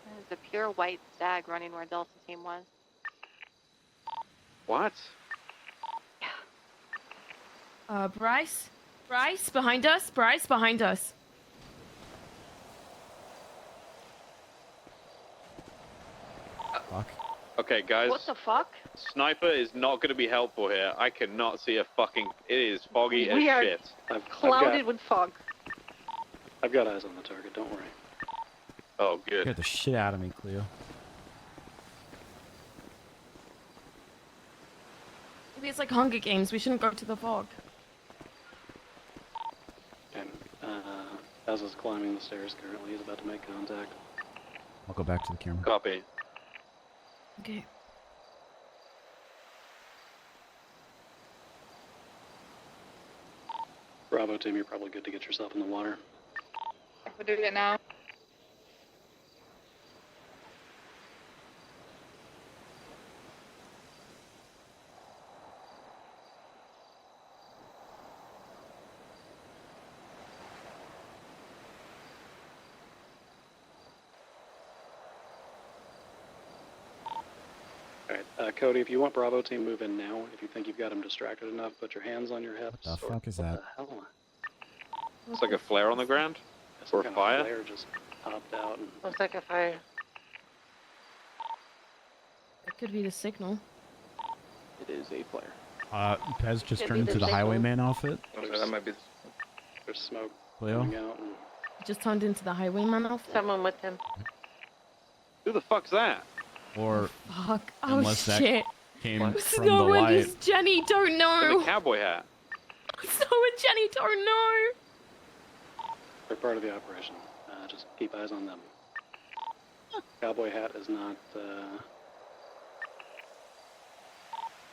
S14: There's a pure white stag running where Delta team was.
S12: What?
S1: Bryce? Bryce, behind us? Bryce, behind us.
S2: Fuck.
S12: Okay, guys.
S14: What the fuck?
S12: Sniper is not going to be helpful here. I cannot see a fucking... It is foggy
S14: We
S12: as
S14: are
S12: shit.
S14: Clouded with fog.
S13: I've got eyes on the target. Don't worry.
S12: Oh, good.
S2: Scared the shit out of me, Cleo.
S1: Maybe it's like Hunger Games. We shouldn't go to the fog.
S13: Okay. Az is climbing the stairs currently. He's about to make contact.
S2: I'll go back to the camera.
S12: Copy.
S1: Okay.
S13: Bravo team, you're probably good to get yourself in the water.
S14: We're doing it now.
S13: Alright, Cody, if you want Bravo team, move in now. If you think you've got him distracted enough, put your hands on your hips.
S2: What the fuck is that?
S13: What the hell?
S12: It's like a flare on the ground?
S13: Some
S12: Or
S13: kind
S12: fire?
S13: of flare just popped out. And
S14: Looks like a fire.
S1: That could be the signal.
S12: It is a flare.
S2: Pez just
S1: Could
S2: turned
S1: be
S2: into
S1: the
S2: the
S1: signal.
S2: highwayman outfit.
S13: that might be. There's smoke
S2: Cleo?
S13: coming out. And
S1: It just turned into the highwayman outfit.
S14: Someone with him.
S12: Who the fuck's that?
S2: Or
S1: Fuck. Oh
S2: unless that
S1: shit.
S2: came
S1: It's
S2: from the
S1: no one.
S2: light.
S1: It's Jenny. Don't
S12: In
S1: know.
S12: a cowboy hat.
S1: It's no one. Jenny. Don't know.
S13: they're part of the operation. Just keep eyes on them. Cowboy hat is not.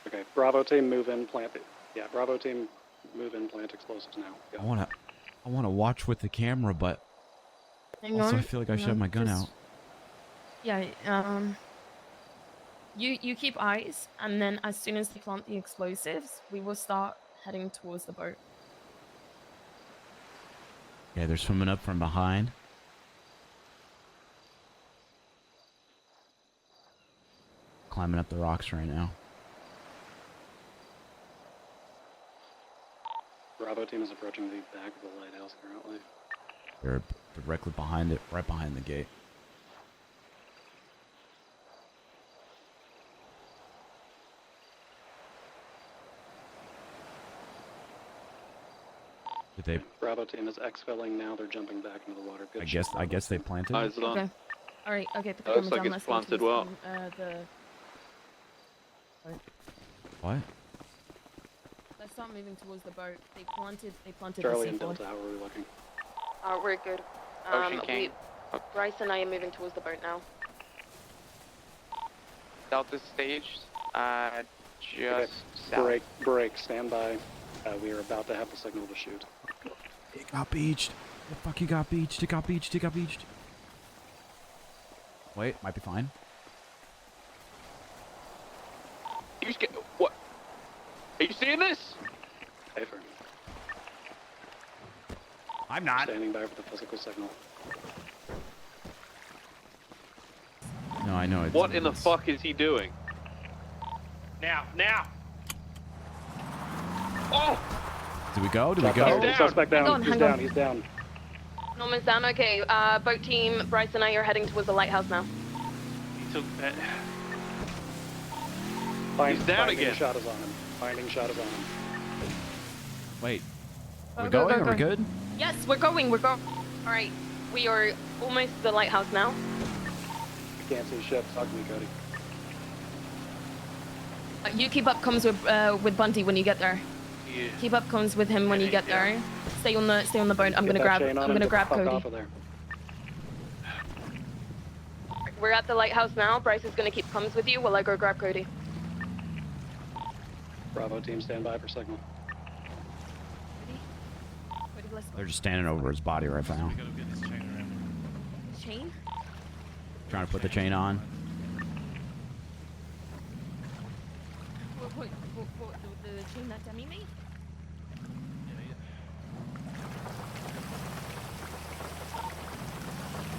S13: Okay, Bravo team, move in, plant it. Yeah, Bravo team, move in, plant explosives now. Go.
S2: I wanna watch with the camera, but
S1: Hang
S2: also
S1: on.
S2: I feel like I
S1: hang
S2: should have
S1: on,
S2: my gun
S1: just-
S2: out.
S1: Yeah. You keep eyes, and then as soon as they plant the explosives, we will start heading towards the boat.
S2: Okay, they're swimming up from behind. Climbing up the rocks right now.
S13: Bravo team is approaching the back of the lighthouse currently.
S2: They're directly behind it, right behind the gate. Did they?
S13: Bravo team is exfilling now. They're jumping back into the water. Good
S2: I guess they planted.
S12: Eyes on.
S1: Okay. All right. Okay. Put the
S12: Looks
S1: camera
S12: like
S1: down.
S12: it's
S1: Let's go
S12: planted
S1: towards
S12: well.
S1: the.
S2: What?
S1: Let's start moving towards the boat. They planted
S13: Charlie
S1: the
S13: and
S1: C4.
S13: Delta, how are we looking?
S14: We're good.
S10: Ocean King.
S1: Bryce and I are moving towards the boat now.
S9: Delta staged. Just
S13: Okay. Break, stand by. We are about to have the signal to shoot.
S2: It got beached. The fuck you got beached? It got beached. It got beached. Wait, might be fine.
S12: You just get what? Are you seeing this?
S13: Safer.
S2: I'm not.
S13: Standing by for the physical signal.
S2: No, I know it.
S12: What in the fuck is he doing? Now! Oh!
S2: Do we go? Do we
S13: Drop
S2: go?
S13: down.
S12: Down.
S13: Suspect down.
S1: Hang on,
S13: He's
S1: hang
S13: down.
S1: on.
S13: He's down.
S1: Norman's down. Okay. Boat team, Bryce and I are heading towards the lighthouse now.
S10: He took that.
S12: He's down
S13: Finding
S12: again.
S13: shot is on him. Finding shot is on him.
S2: Wait.
S1: Go,
S2: We're
S1: go,
S2: going?
S1: go,
S2: Are we
S1: go.
S2: good?
S1: Yes, we're going. We're going. All right. We are almost at the lighthouse now.
S13: You can't see shit. Talk to me, Cody.
S1: You keep up comms with Bunty when you get there.
S10: Yeah.
S1: Keep up comms with him when you get there. Stay on the boat. I'm
S13: Get
S1: gonna
S13: that
S1: grab.
S13: chain on
S1: I'm
S13: him,
S1: gonna
S13: get the
S1: grab
S13: fuck
S1: Cody.
S13: off of there.
S1: We're at the lighthouse now. Bryce is gonna keep comms with you while I go grab Cody.
S13: Bravo team, stand by for signal.
S1: Cody, let's go.
S2: They're just standing over his body right now.
S10: We gotta get this chain around.
S1: Chain?
S2: Trying to put the chain on.
S1: What, the chain that Demi made?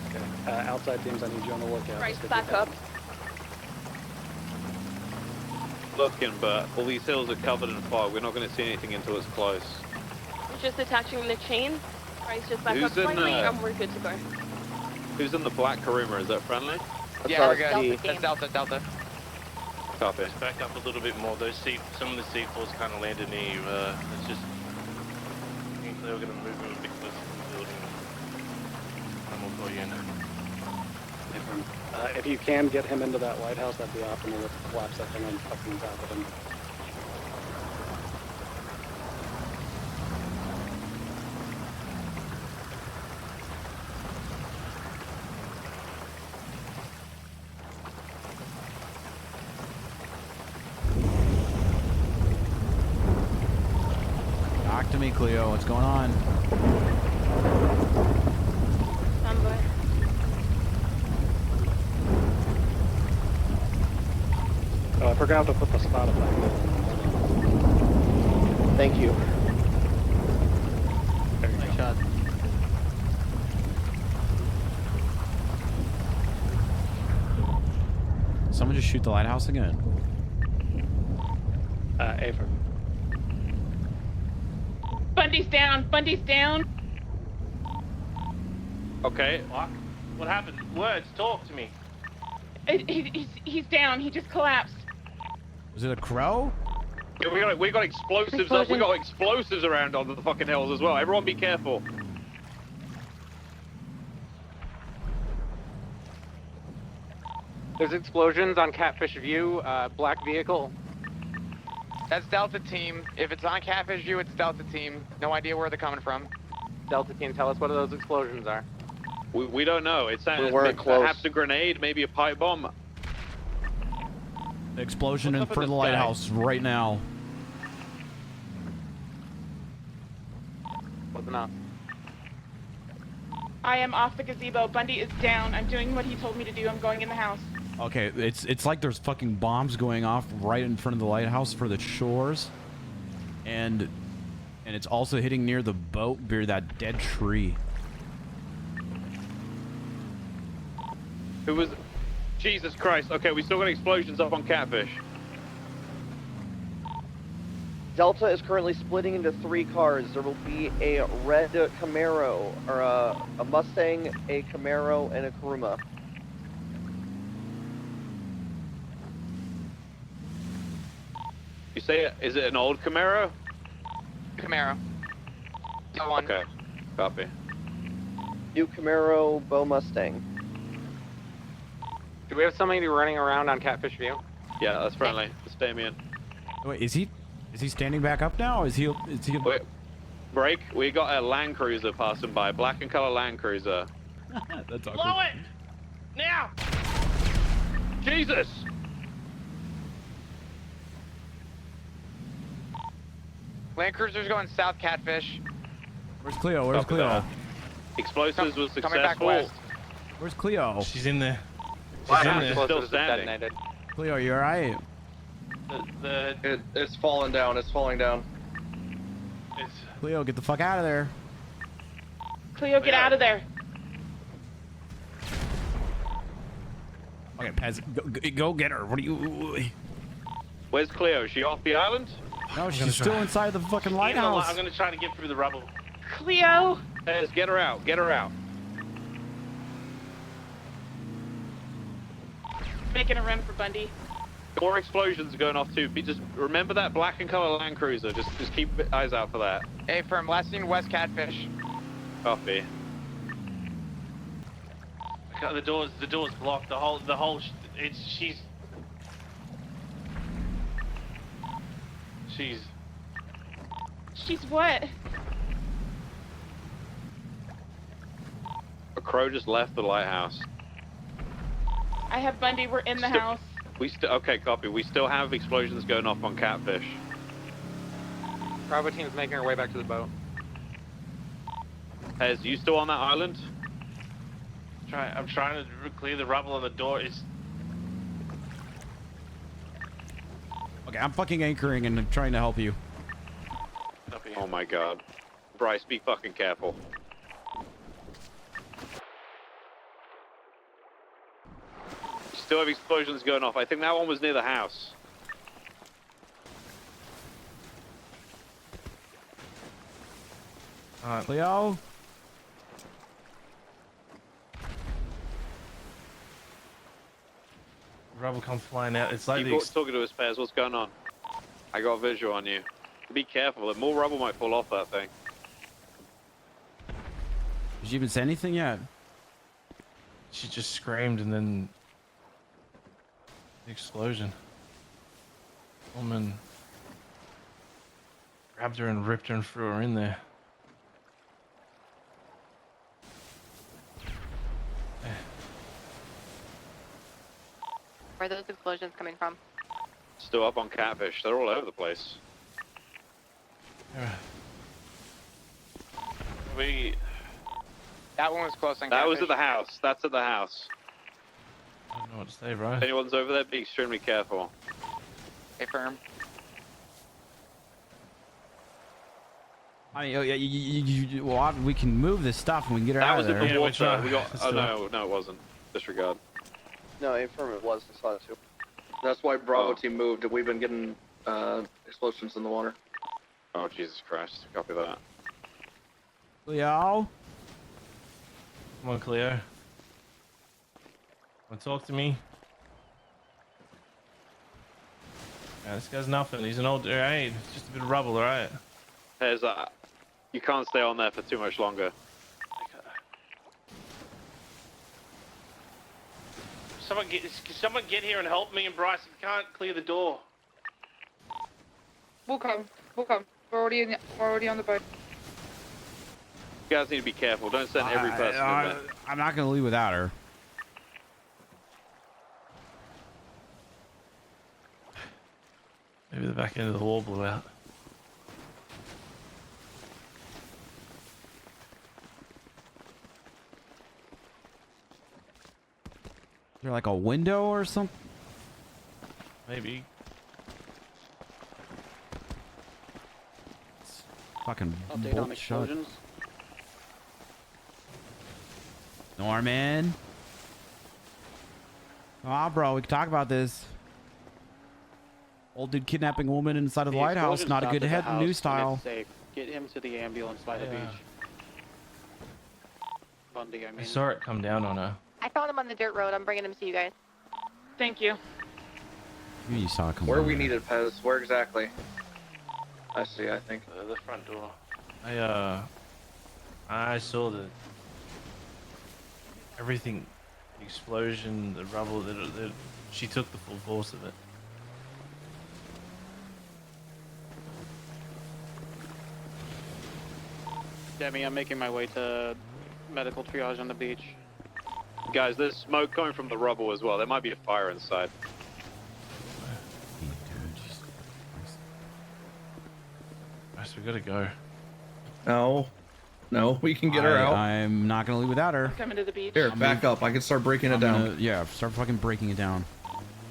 S13: Okay. Outside teams, I need you on the lookout.
S1: Bryce,
S13: Let's get
S1: back
S13: you
S1: up.
S13: down.
S12: Looking, but all these hills are covered in fog. We're not going to see anything until it's close.
S1: We're just attaching the chain. Bryce, just back
S12: Who's
S1: up
S12: in,
S1: slightly, and we're good to go.
S12: Who's in the black Karuma? Is that friendly?
S9: Yeah, we're
S1: Delta
S9: good.
S1: team.
S9: That's Delta.
S12: Copy.
S10: Just back up a little bit more. Some of the C4s kind of landed near you. It's just. I think they were going to move them a bit closer to the building. And we'll call you in.
S13: If you can get him into that lighthouse, that'd be optimal. Let's collapse that thing on fucking top of him.
S2: Talk to me, Cleo. What's going on?
S1: Stand by.
S13: I forgot to put the spot back there.
S9: Thank you.
S13: There you go.
S9: Shot.
S2: Someone just shoot the lighthouse again.
S13: Afer.
S14: Bundy's down. Bundy's down.
S12: Okay.
S10: What happened? Words, talk to me.
S14: He's down. He just collapsed.
S2: Was it a crow?
S12: Yeah, we got explosives up. We got explosives around on the fucking hills as well. Everyone be careful.
S9: There's explosions on Catfish View, black vehicle. That's Delta team. If it's on Catfish View, it's Delta team. No idea where they're coming from. Delta team, tell us what those explosions are.
S12: We don't know. It's perhaps a grenade, maybe a pipe bomb.
S2: Explosion in
S12: What's up
S2: front of
S12: in
S2: the
S12: the sky?
S2: lighthouse right now.
S9: What's enough?
S14: I am off the gazebo. Bundy is down. I'm doing what he told me to do. I'm going in the house.
S2: Okay, it's like there's fucking bombs going off right in front of the lighthouse for the shores, and it's also hitting near the boat near that dead tree.
S12: Who was? Jesus Christ. Okay, we still got explosions up on Catfish.
S15: Delta is currently splitting into 3 cars. There will be a red Camaro, or a Mustang, a Camaro, and a Kuruma.
S12: You say, is it an old Camaro?
S9: Camaro. Go on.
S12: Okay, copy.
S15: New Camaro, Bow Mustang.
S9: Do we have somebody running around on Catfish View?
S12: Yeah, that's friendly. It's Damien.
S2: Wait, is he standing back up now? Is he?
S12: Wait, break. We got a Land Cruiser passing by. Black and color Land Cruiser.
S2: That's awkward.
S10: Blow it! Now!
S12: Jesus!
S9: Land Cruiser's going south Catfish.
S2: Where's Cleo? Where's
S12: Copy
S2: Cleo?
S12: that. Explosives was
S9: Coming back
S12: successful.
S9: west.
S2: Where's Cleo?
S4: She's in there.
S12: Wow,
S4: She's in
S12: she's
S4: there.
S12: still
S9: Explosives
S12: standing.
S9: detonated.
S2: Cleo, you alright?
S15: It's falling down. It's falling down.
S10: It's,
S2: Cleo, get the fuck out of there.
S14: Cleo, get out of there.
S2: Okay, Pez, go get her. What are you?
S12: Where's Cleo? Is she off the island?
S2: No, she's still inside the fucking
S10: in the
S2: lighthouse.
S10: I'm gonna try to get through the rubble.
S14: Cleo.
S12: Pez, get her out. Get her out.
S14: Making a run for Bundy.
S12: More explosions are going off too. Just remember that black and color Land Cruiser. Just keep eyes out for that.
S9: Hey, firm. Last seen west Catfish.
S12: Copy.
S10: Okay, the door's blocked. She's
S14: She's what?
S12: A crow just left the lighthouse.
S14: I have Bundy. We're in the house.
S12: Okay, copy. We still have explosions going off on Catfish.
S9: Bravo team's making her way back to the boat.
S12: Pez, you still on that island?
S10: I'm trying to clear the rubble on the door. It's
S2: Okay, I'm fucking anchoring and trying to help you.
S12: Oh my god. Bryce, be fucking careful. Still have explosions going off. I think that one was near the house.
S2: Cleo?
S4: Rubble come flying out. It's like
S12: Keep talking to us, Pez. What's going on? I got a visual on you. Be careful. More rubble might fall off that thing.
S2: Did you even say anything yet?
S4: She just screamed and then the explosion. Woman grabbed her and ripped her and threw her in there.
S16: Where are those explosions coming from?
S12: Still up on Catfish. They're all over the place.
S9: That one was close on
S12: That
S9: Catfish.
S12: was at the house. That's at the house.
S4: I don't know what to say, bro.
S12: If anyone's over there, be extremely careful.
S9: Hey, firm.
S2: I mean, well, we can move this stuff and we can get her out of there.
S12: That was at the water.
S4: try.
S12: We got.
S4: Let's
S12: Oh
S4: do
S12: no, it wasn't. Disregard.
S15: No, affirm it was. I saw it too. That's why Bravo
S12: Oh.
S15: team moved. We've been getting explosions in the water.
S12: Oh Jesus Christ! Copy that.
S2: Cleo?
S4: Come on, Cleo. Wanna talk to me? Yeah, this guy's nothing. He's an old. Alright, it's just a bit of rubble, alright?
S12: Pez, you can't stay on there for too much longer.
S10: Someone get here and help me and Bryce. We can't clear the door.
S14: We'll come. We'll come. We're already on the boat.
S12: You guys need to be careful. Don't send every person in there.
S2: I'm not gonna leave without her.
S4: Maybe the back end of the wall blew out.
S2: Is there like a window or something?
S4: Maybe.
S2: It's fucking
S13: Update on
S2: bolt shut.
S13: explosions.
S2: Norman. Ah, bro, we can talk about this. Old dude kidnapping a woman inside of the lighthouse.
S13: explosion
S2: Not a
S13: stopped
S2: good
S13: at the
S2: head
S13: house,
S2: news
S13: and
S2: style.
S13: it's safe. Get him to the ambulance by the beach. Bundy, I
S4: I
S13: mean.
S4: saw it come down on her.
S16: I found him on the dirt road. I'm bringing him to you guys.
S14: Thank you.
S2: You saw it come
S15: Where
S2: on
S15: we
S2: there.
S15: needed Pez? Where exactly? I see. I think.
S10: The front door.
S4: I saw the everything, the explosion, the rubble. She took the full force of it.
S13: Demi, I'm making my way to medical triage on the beach.
S12: Guys, there's smoke coming from the rubble as well. There might be a fire inside.
S4: Bryce, we gotta go.
S7: No, we can get her out.
S2: I'm not gonna leave without her.
S14: Coming to the beach.
S7: Here, back up. I can start breaking it down.
S2: Yeah, start fucking breaking it down.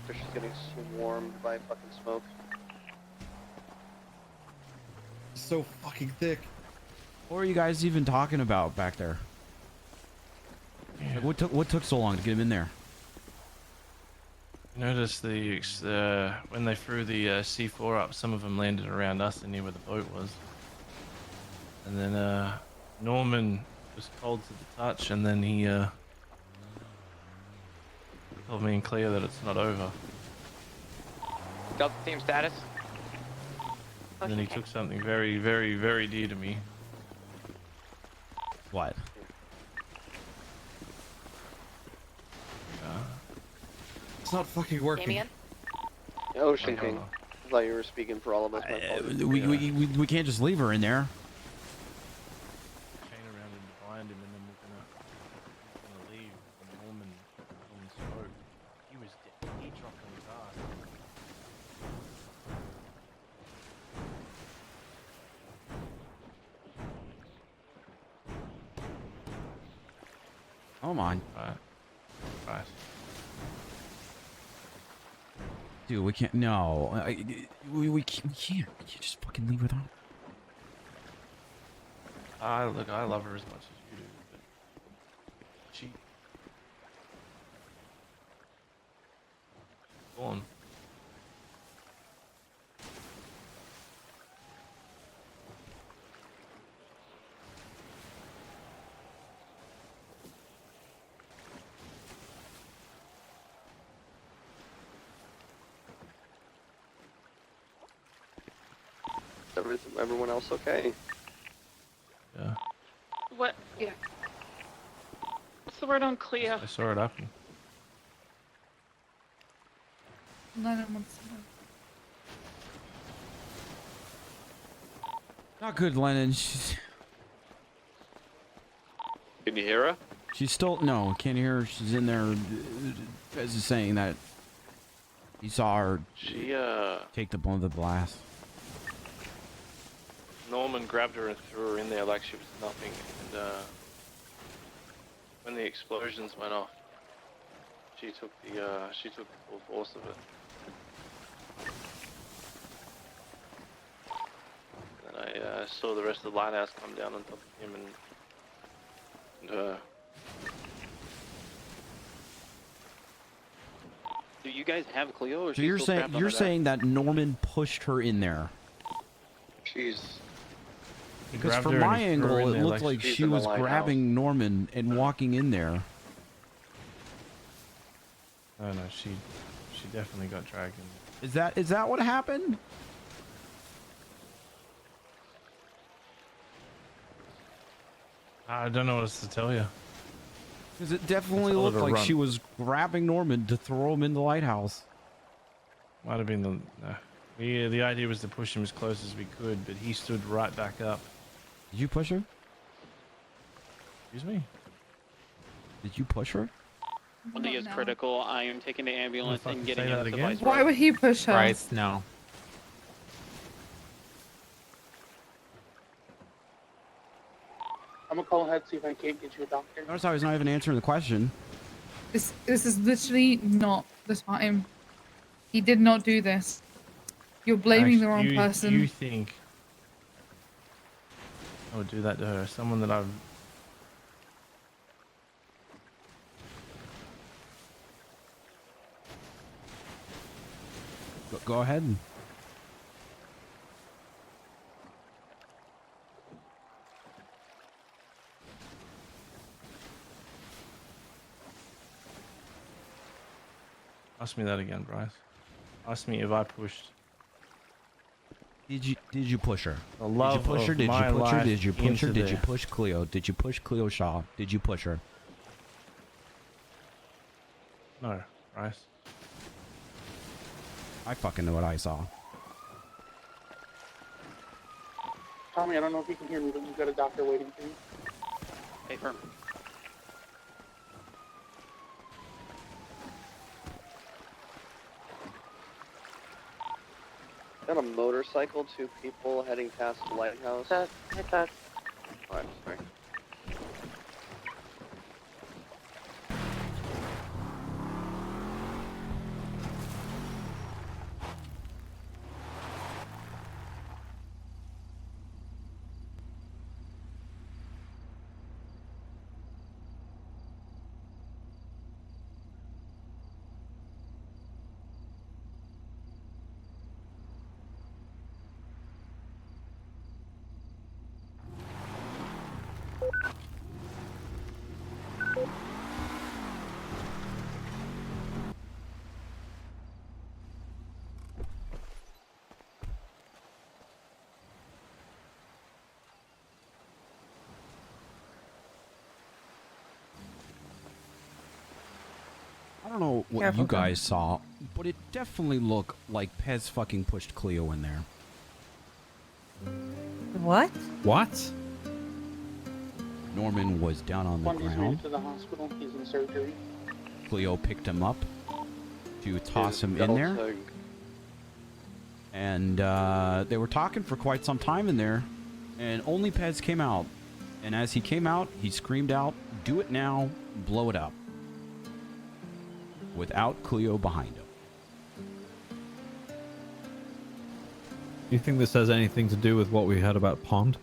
S15: She's getting swarmed by fucking smoke.
S7: So fucking thick.
S2: What are you guys even talking about back there? Like, what took so long to get him in there?
S4: Notice when they threw the C4 up, some of them landed around us and near where the boat was. And then Norman was cold to the touch, and then he told me and Cleo that it's not over.
S9: Delta team status.
S4: And then he took something very, very, very dear to me.
S2: What?
S7: It's not fucking working.
S16: Damien?
S15: Ocean King. I thought you were speaking for all of us. My apologies.
S2: We can't just leave her in there.
S4: Chain around him to bind him, and then we're gonna leave. And Norman spoke. He was dead. He dropped on his ass.
S2: Come on.
S4: Right.
S2: Dude, we can't. No, we can't just fucking leave without.
S4: Look, I love her as much as you do, but she gone.
S15: Everyone else okay?
S4: Yeah.
S14: What? Yeah. What's the word on Cleo?
S4: I saw it happen.
S2: Not good, Lennon. She's
S12: Can you hear her?
S2: still no. Can't hear her. She's in there. As is saying that he saw her.
S10: She
S2: take the blow of the blast.
S10: Norman grabbed her and threw her in there like she was nothing, and when the explosions went off, she took the full force of it. And I saw the rest of the lighthouse come down on top of him and her.
S13: Do you guys have Cleo? Or
S2: So you're saying that Norman pushed her in there?
S15: She's.
S2: Because from my angle, it looked like she was grabbing Norman and walking in there.
S4: Oh no, she definitely got dragged in.
S2: Is that what happened?
S4: I don't know what else to tell you.
S2: Because it definitely looked like she was grabbing Norman to throw him in the lighthouse.
S4: Might have been the idea was to push him as close as we could, but he stood right back up.
S2: Did you push her?
S4: Excuse me?
S2: Did you push her?
S13: Bundy is critical. I am taking the ambulance and getting him to Vice.
S17: Why would he push her?
S5: Bryce, no.
S13: I'm gonna call ahead, see if I can't get you a doctor.
S2: Notice how he's not even answering the question.
S17: This is literally not the time. He did not do this. You're blaming the wrong person.
S4: You think I would do that to her? Someone that I've...
S2: Go ahead.
S4: Ask me that again, Bryce. Ask me if I pushed.
S2: Did you push her?
S4: The love
S2: did you push her?
S4: of
S2: Did you
S4: my
S2: push her?
S4: life
S2: Did you push her?
S4: into
S2: Did you
S4: there.
S2: push Cleo? Did you push Cleo Shaw? Did you push her?
S4: No, Bryce.
S2: I fucking know what I saw.
S18: Tommy, I don't know if you can hear me, but you've got a doctor waiting for you.
S9: Hey, firm.
S15: Got a motorcycle, 2 people heading past the Lighthouse.
S16: I thought.
S15: Oh, I'm sorry.
S2: I don't know what
S8: Careful,
S2: you guys saw, but it definitely looked like Pez fucking pushed Cleo in there.
S8: What?
S11: What?
S2: Norman was down on the
S18: Bundy's
S2: ground.
S18: moved to the hospital. He's in surgery.
S2: Cleo picked him up to toss him in there. And they were talking for quite some time in there. And only Pez came out. And as he came out, he screamed out, "Do it now, blow it up." Without Cleo behind him.
S19: You think this has anything to do with what we heard about Pond?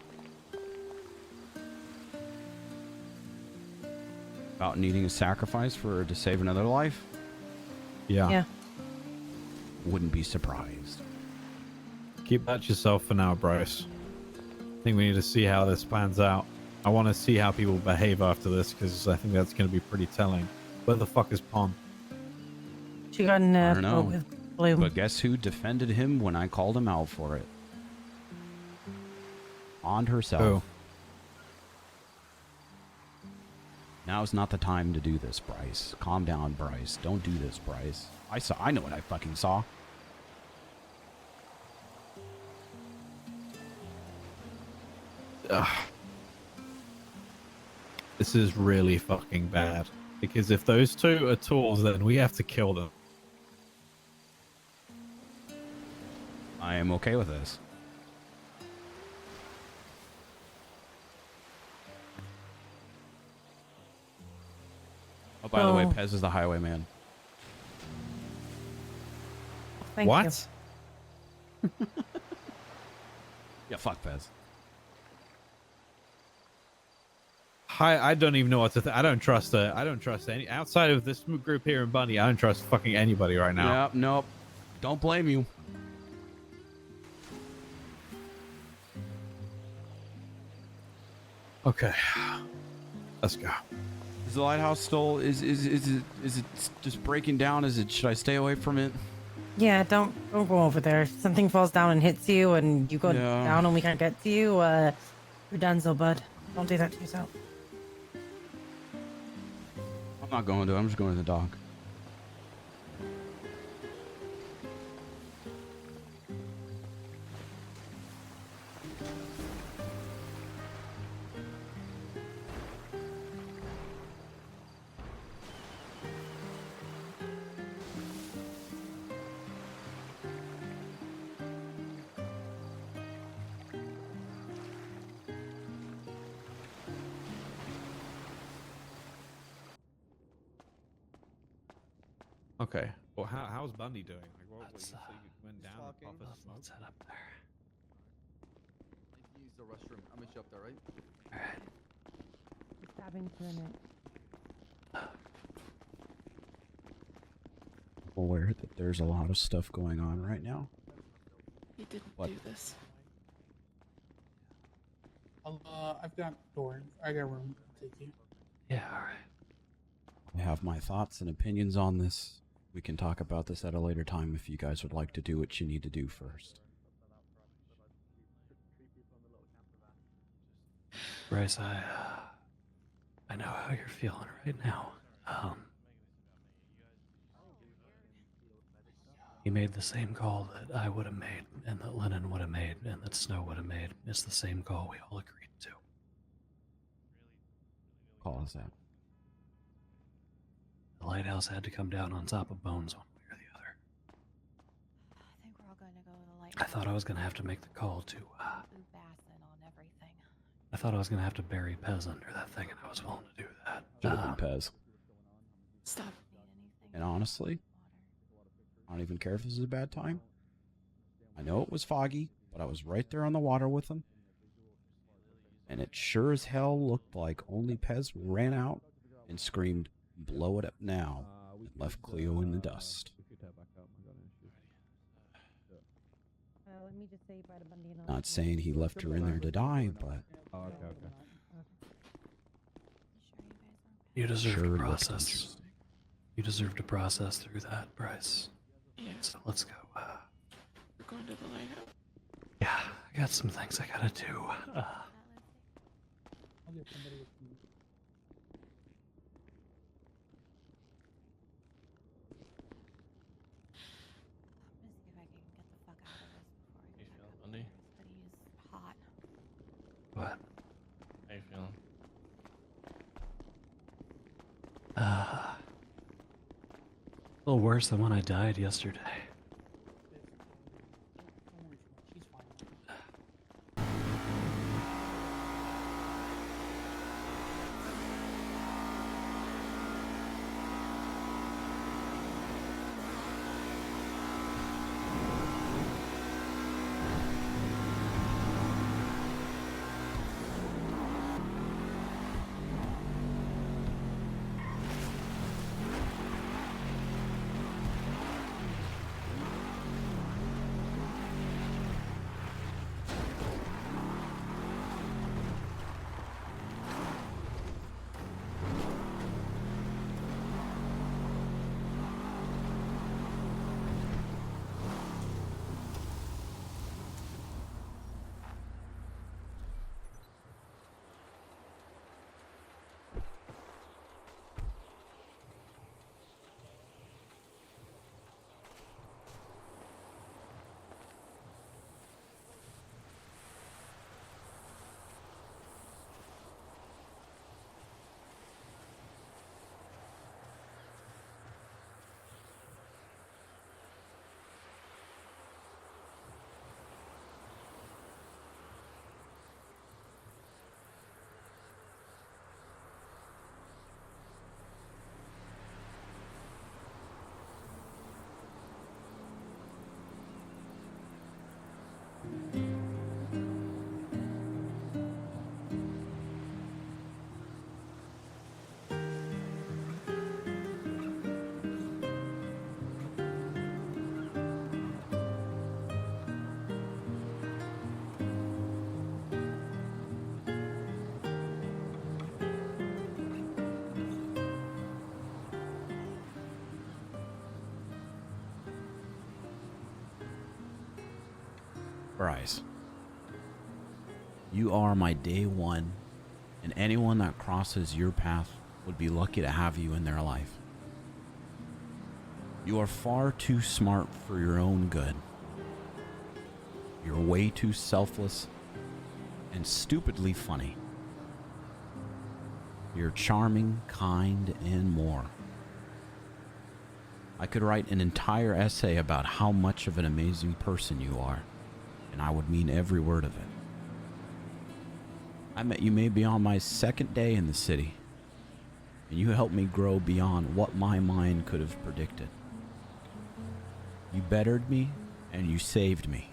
S2: About needing a sacrifice to save another life?
S19: Yeah.
S8: Yeah.
S2: Wouldn't be surprised.
S19: Keep that to yourself for now, Bryce. I think we need to see how this plans out. I want to see how people behave after this, because I think that's going to be pretty telling. Where the fuck is Pond?
S8: She got in
S2: I
S8: a
S2: don't
S8: boat
S2: know.
S8: with Bloom.
S2: But guess who defended him when I called him out for it? Pond herself.
S19: Who?
S2: Now's not the time to do this, Bryce. Calm down, Bryce. Don't do this, Bryce. I know what I fucking saw.
S19: Ugh. This is really fucking bad. Because if those two are tools, then we have to kill them.
S2: I am okay with this. Oh, by the way,
S8: Oh.
S2: Pez is the highwayman.
S8: Thank
S19: What?
S2: Yeah, fuck Pez.
S19: I don't even know what to think. I don't trust any outside of this group here in Bunny. I don't trust fucking anybody right now.
S2: Yep, nope. Don't blame you.
S19: Okay. Let's go.
S2: Is the lighthouse still is it just breaking down? Should I stay away from it?
S8: Yeah, don't go over there. If something falls down and hits you and you go
S2: Yeah.
S8: down and we can't get to you, you're done, so bud. Don't do that to yourself.
S2: I'm not going to. I'm just going to the dock.
S19: Okay. Well, how's Bundy doing? Like, what you say you went down and
S20: talking.
S19: puff of smoke?
S6: Let's head up there.
S20: If you use the restroom, I'll meet you up there, right?
S6: All right.
S8: Stabbing to in it.
S21: Aware that there's a lot of stuff going on right now.
S14: He didn't
S21: What?
S14: do this.
S18: I've got I got room to take you.
S6: Yeah, all right.
S21: I have my thoughts and opinions on this. We can talk about this at a later time if you guys would like to do what you need to do first.
S6: Bryce, I know how you're feeling right now. He made the same call that I would have made, and that Lennon would have made, and that Snow would have made. It's the same call we all agreed to.
S21: Call is that?
S6: The Lighthouse had to come down on top of Bones one way or the other.
S16: I think we're all going to go to the Lighthouse.
S6: I thought I was going to have to make the call to,
S16: Basin on everything.
S6: I thought I was going to have to bury Pez under that thing, and I was willing to do that.
S21: Should have been Pez.
S14: Stop.
S21: And honestly, I don't even care if this is a bad time. I know it was foggy, but I was right there on the water with him. And it sure as hell looked like only Pez ran out and screamed, "Blow it up now," and left Cleo in the dust.
S8: Let me just say bye to Bundy and
S21: Not saying he left her in there to die, but...
S6: You deserve
S21: Sure
S6: to
S21: looked
S6: process.
S21: interesting.
S6: You deserve to process through that, Bryce.
S14: Yeah.
S6: So let's go.
S14: We're going to the lighthouse.
S6: Yeah, I got some things I gotta do.
S18: I'll get somebody with you.
S16: I'm gonna see if I can get the fuck out of this before I
S4: You
S16: get
S4: feel
S16: back
S4: Bundy?
S16: upstairs, but he's hot.
S6: What?
S4: How you feeling?
S6: A little worse than when I died yesterday.
S18: She's fine.
S21: Bryce, you are my day one, and anyone that crosses your path would be lucky to have you in their life. You are far too smart for your own good. You're way too selfless and stupidly funny. You're charming, kind, and more. I could write an entire essay about how much of an amazing person you are, and I would mean every word of it. I met you maybe on my second day in the city, and you helped me grow beyond what my mind could have predicted. You bettered me, and you saved me.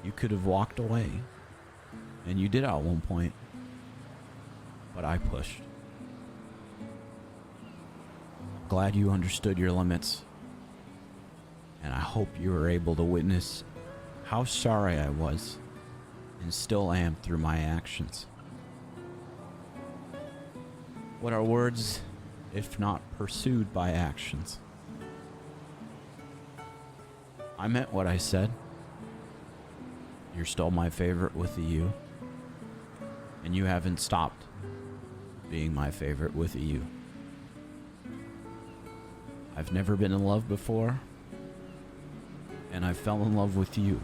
S21: You could have walked away, and you did at one point, but I pushed. I'm glad you understood your limits, and I hope you were able to witness how sorry I was, and still am through my actions. What are words if not pursued by actions? I meant what I said. You're still my favorite with a U. And you haven't stopped being my favorite with a U. I've never been in love before, and I fell in love with you.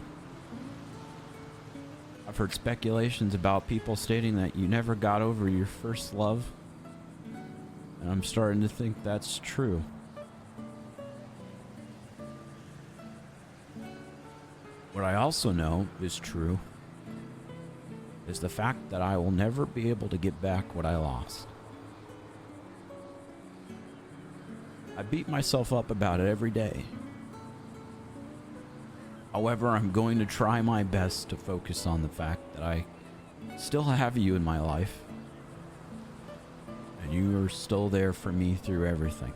S21: I've heard speculations about people stating that you never got over your first love, and I'm starting to think that's true. What I also know is true is the fact that I will never be able to get back what I lost. I beat myself up about it every day. However, I'm going to try my best to focus on the fact that I still have you in my life, and you are still there for me through everything.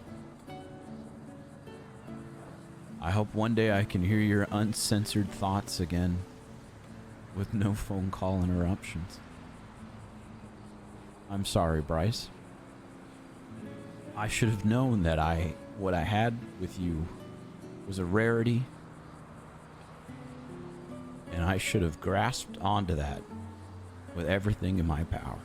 S21: I hope one day I can hear your uncensored thoughts again with no phone call interruptions. I'm sorry, Bryce. I should have known that what I had with you was a rarity, and I should have grasped onto that with everything in my power.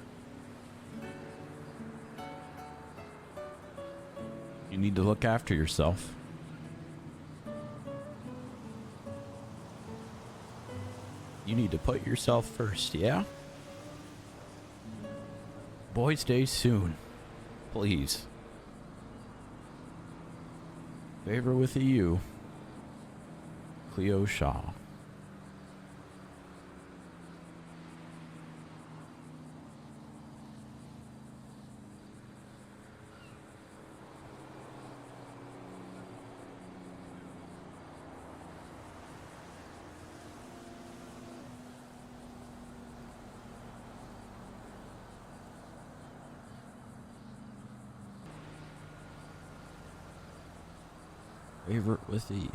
S21: You need to look after yourself. You need to put yourself first, yeah? Boys' Day soon. Please. Favor with a U. Cleo Shaw. Favorite with a U.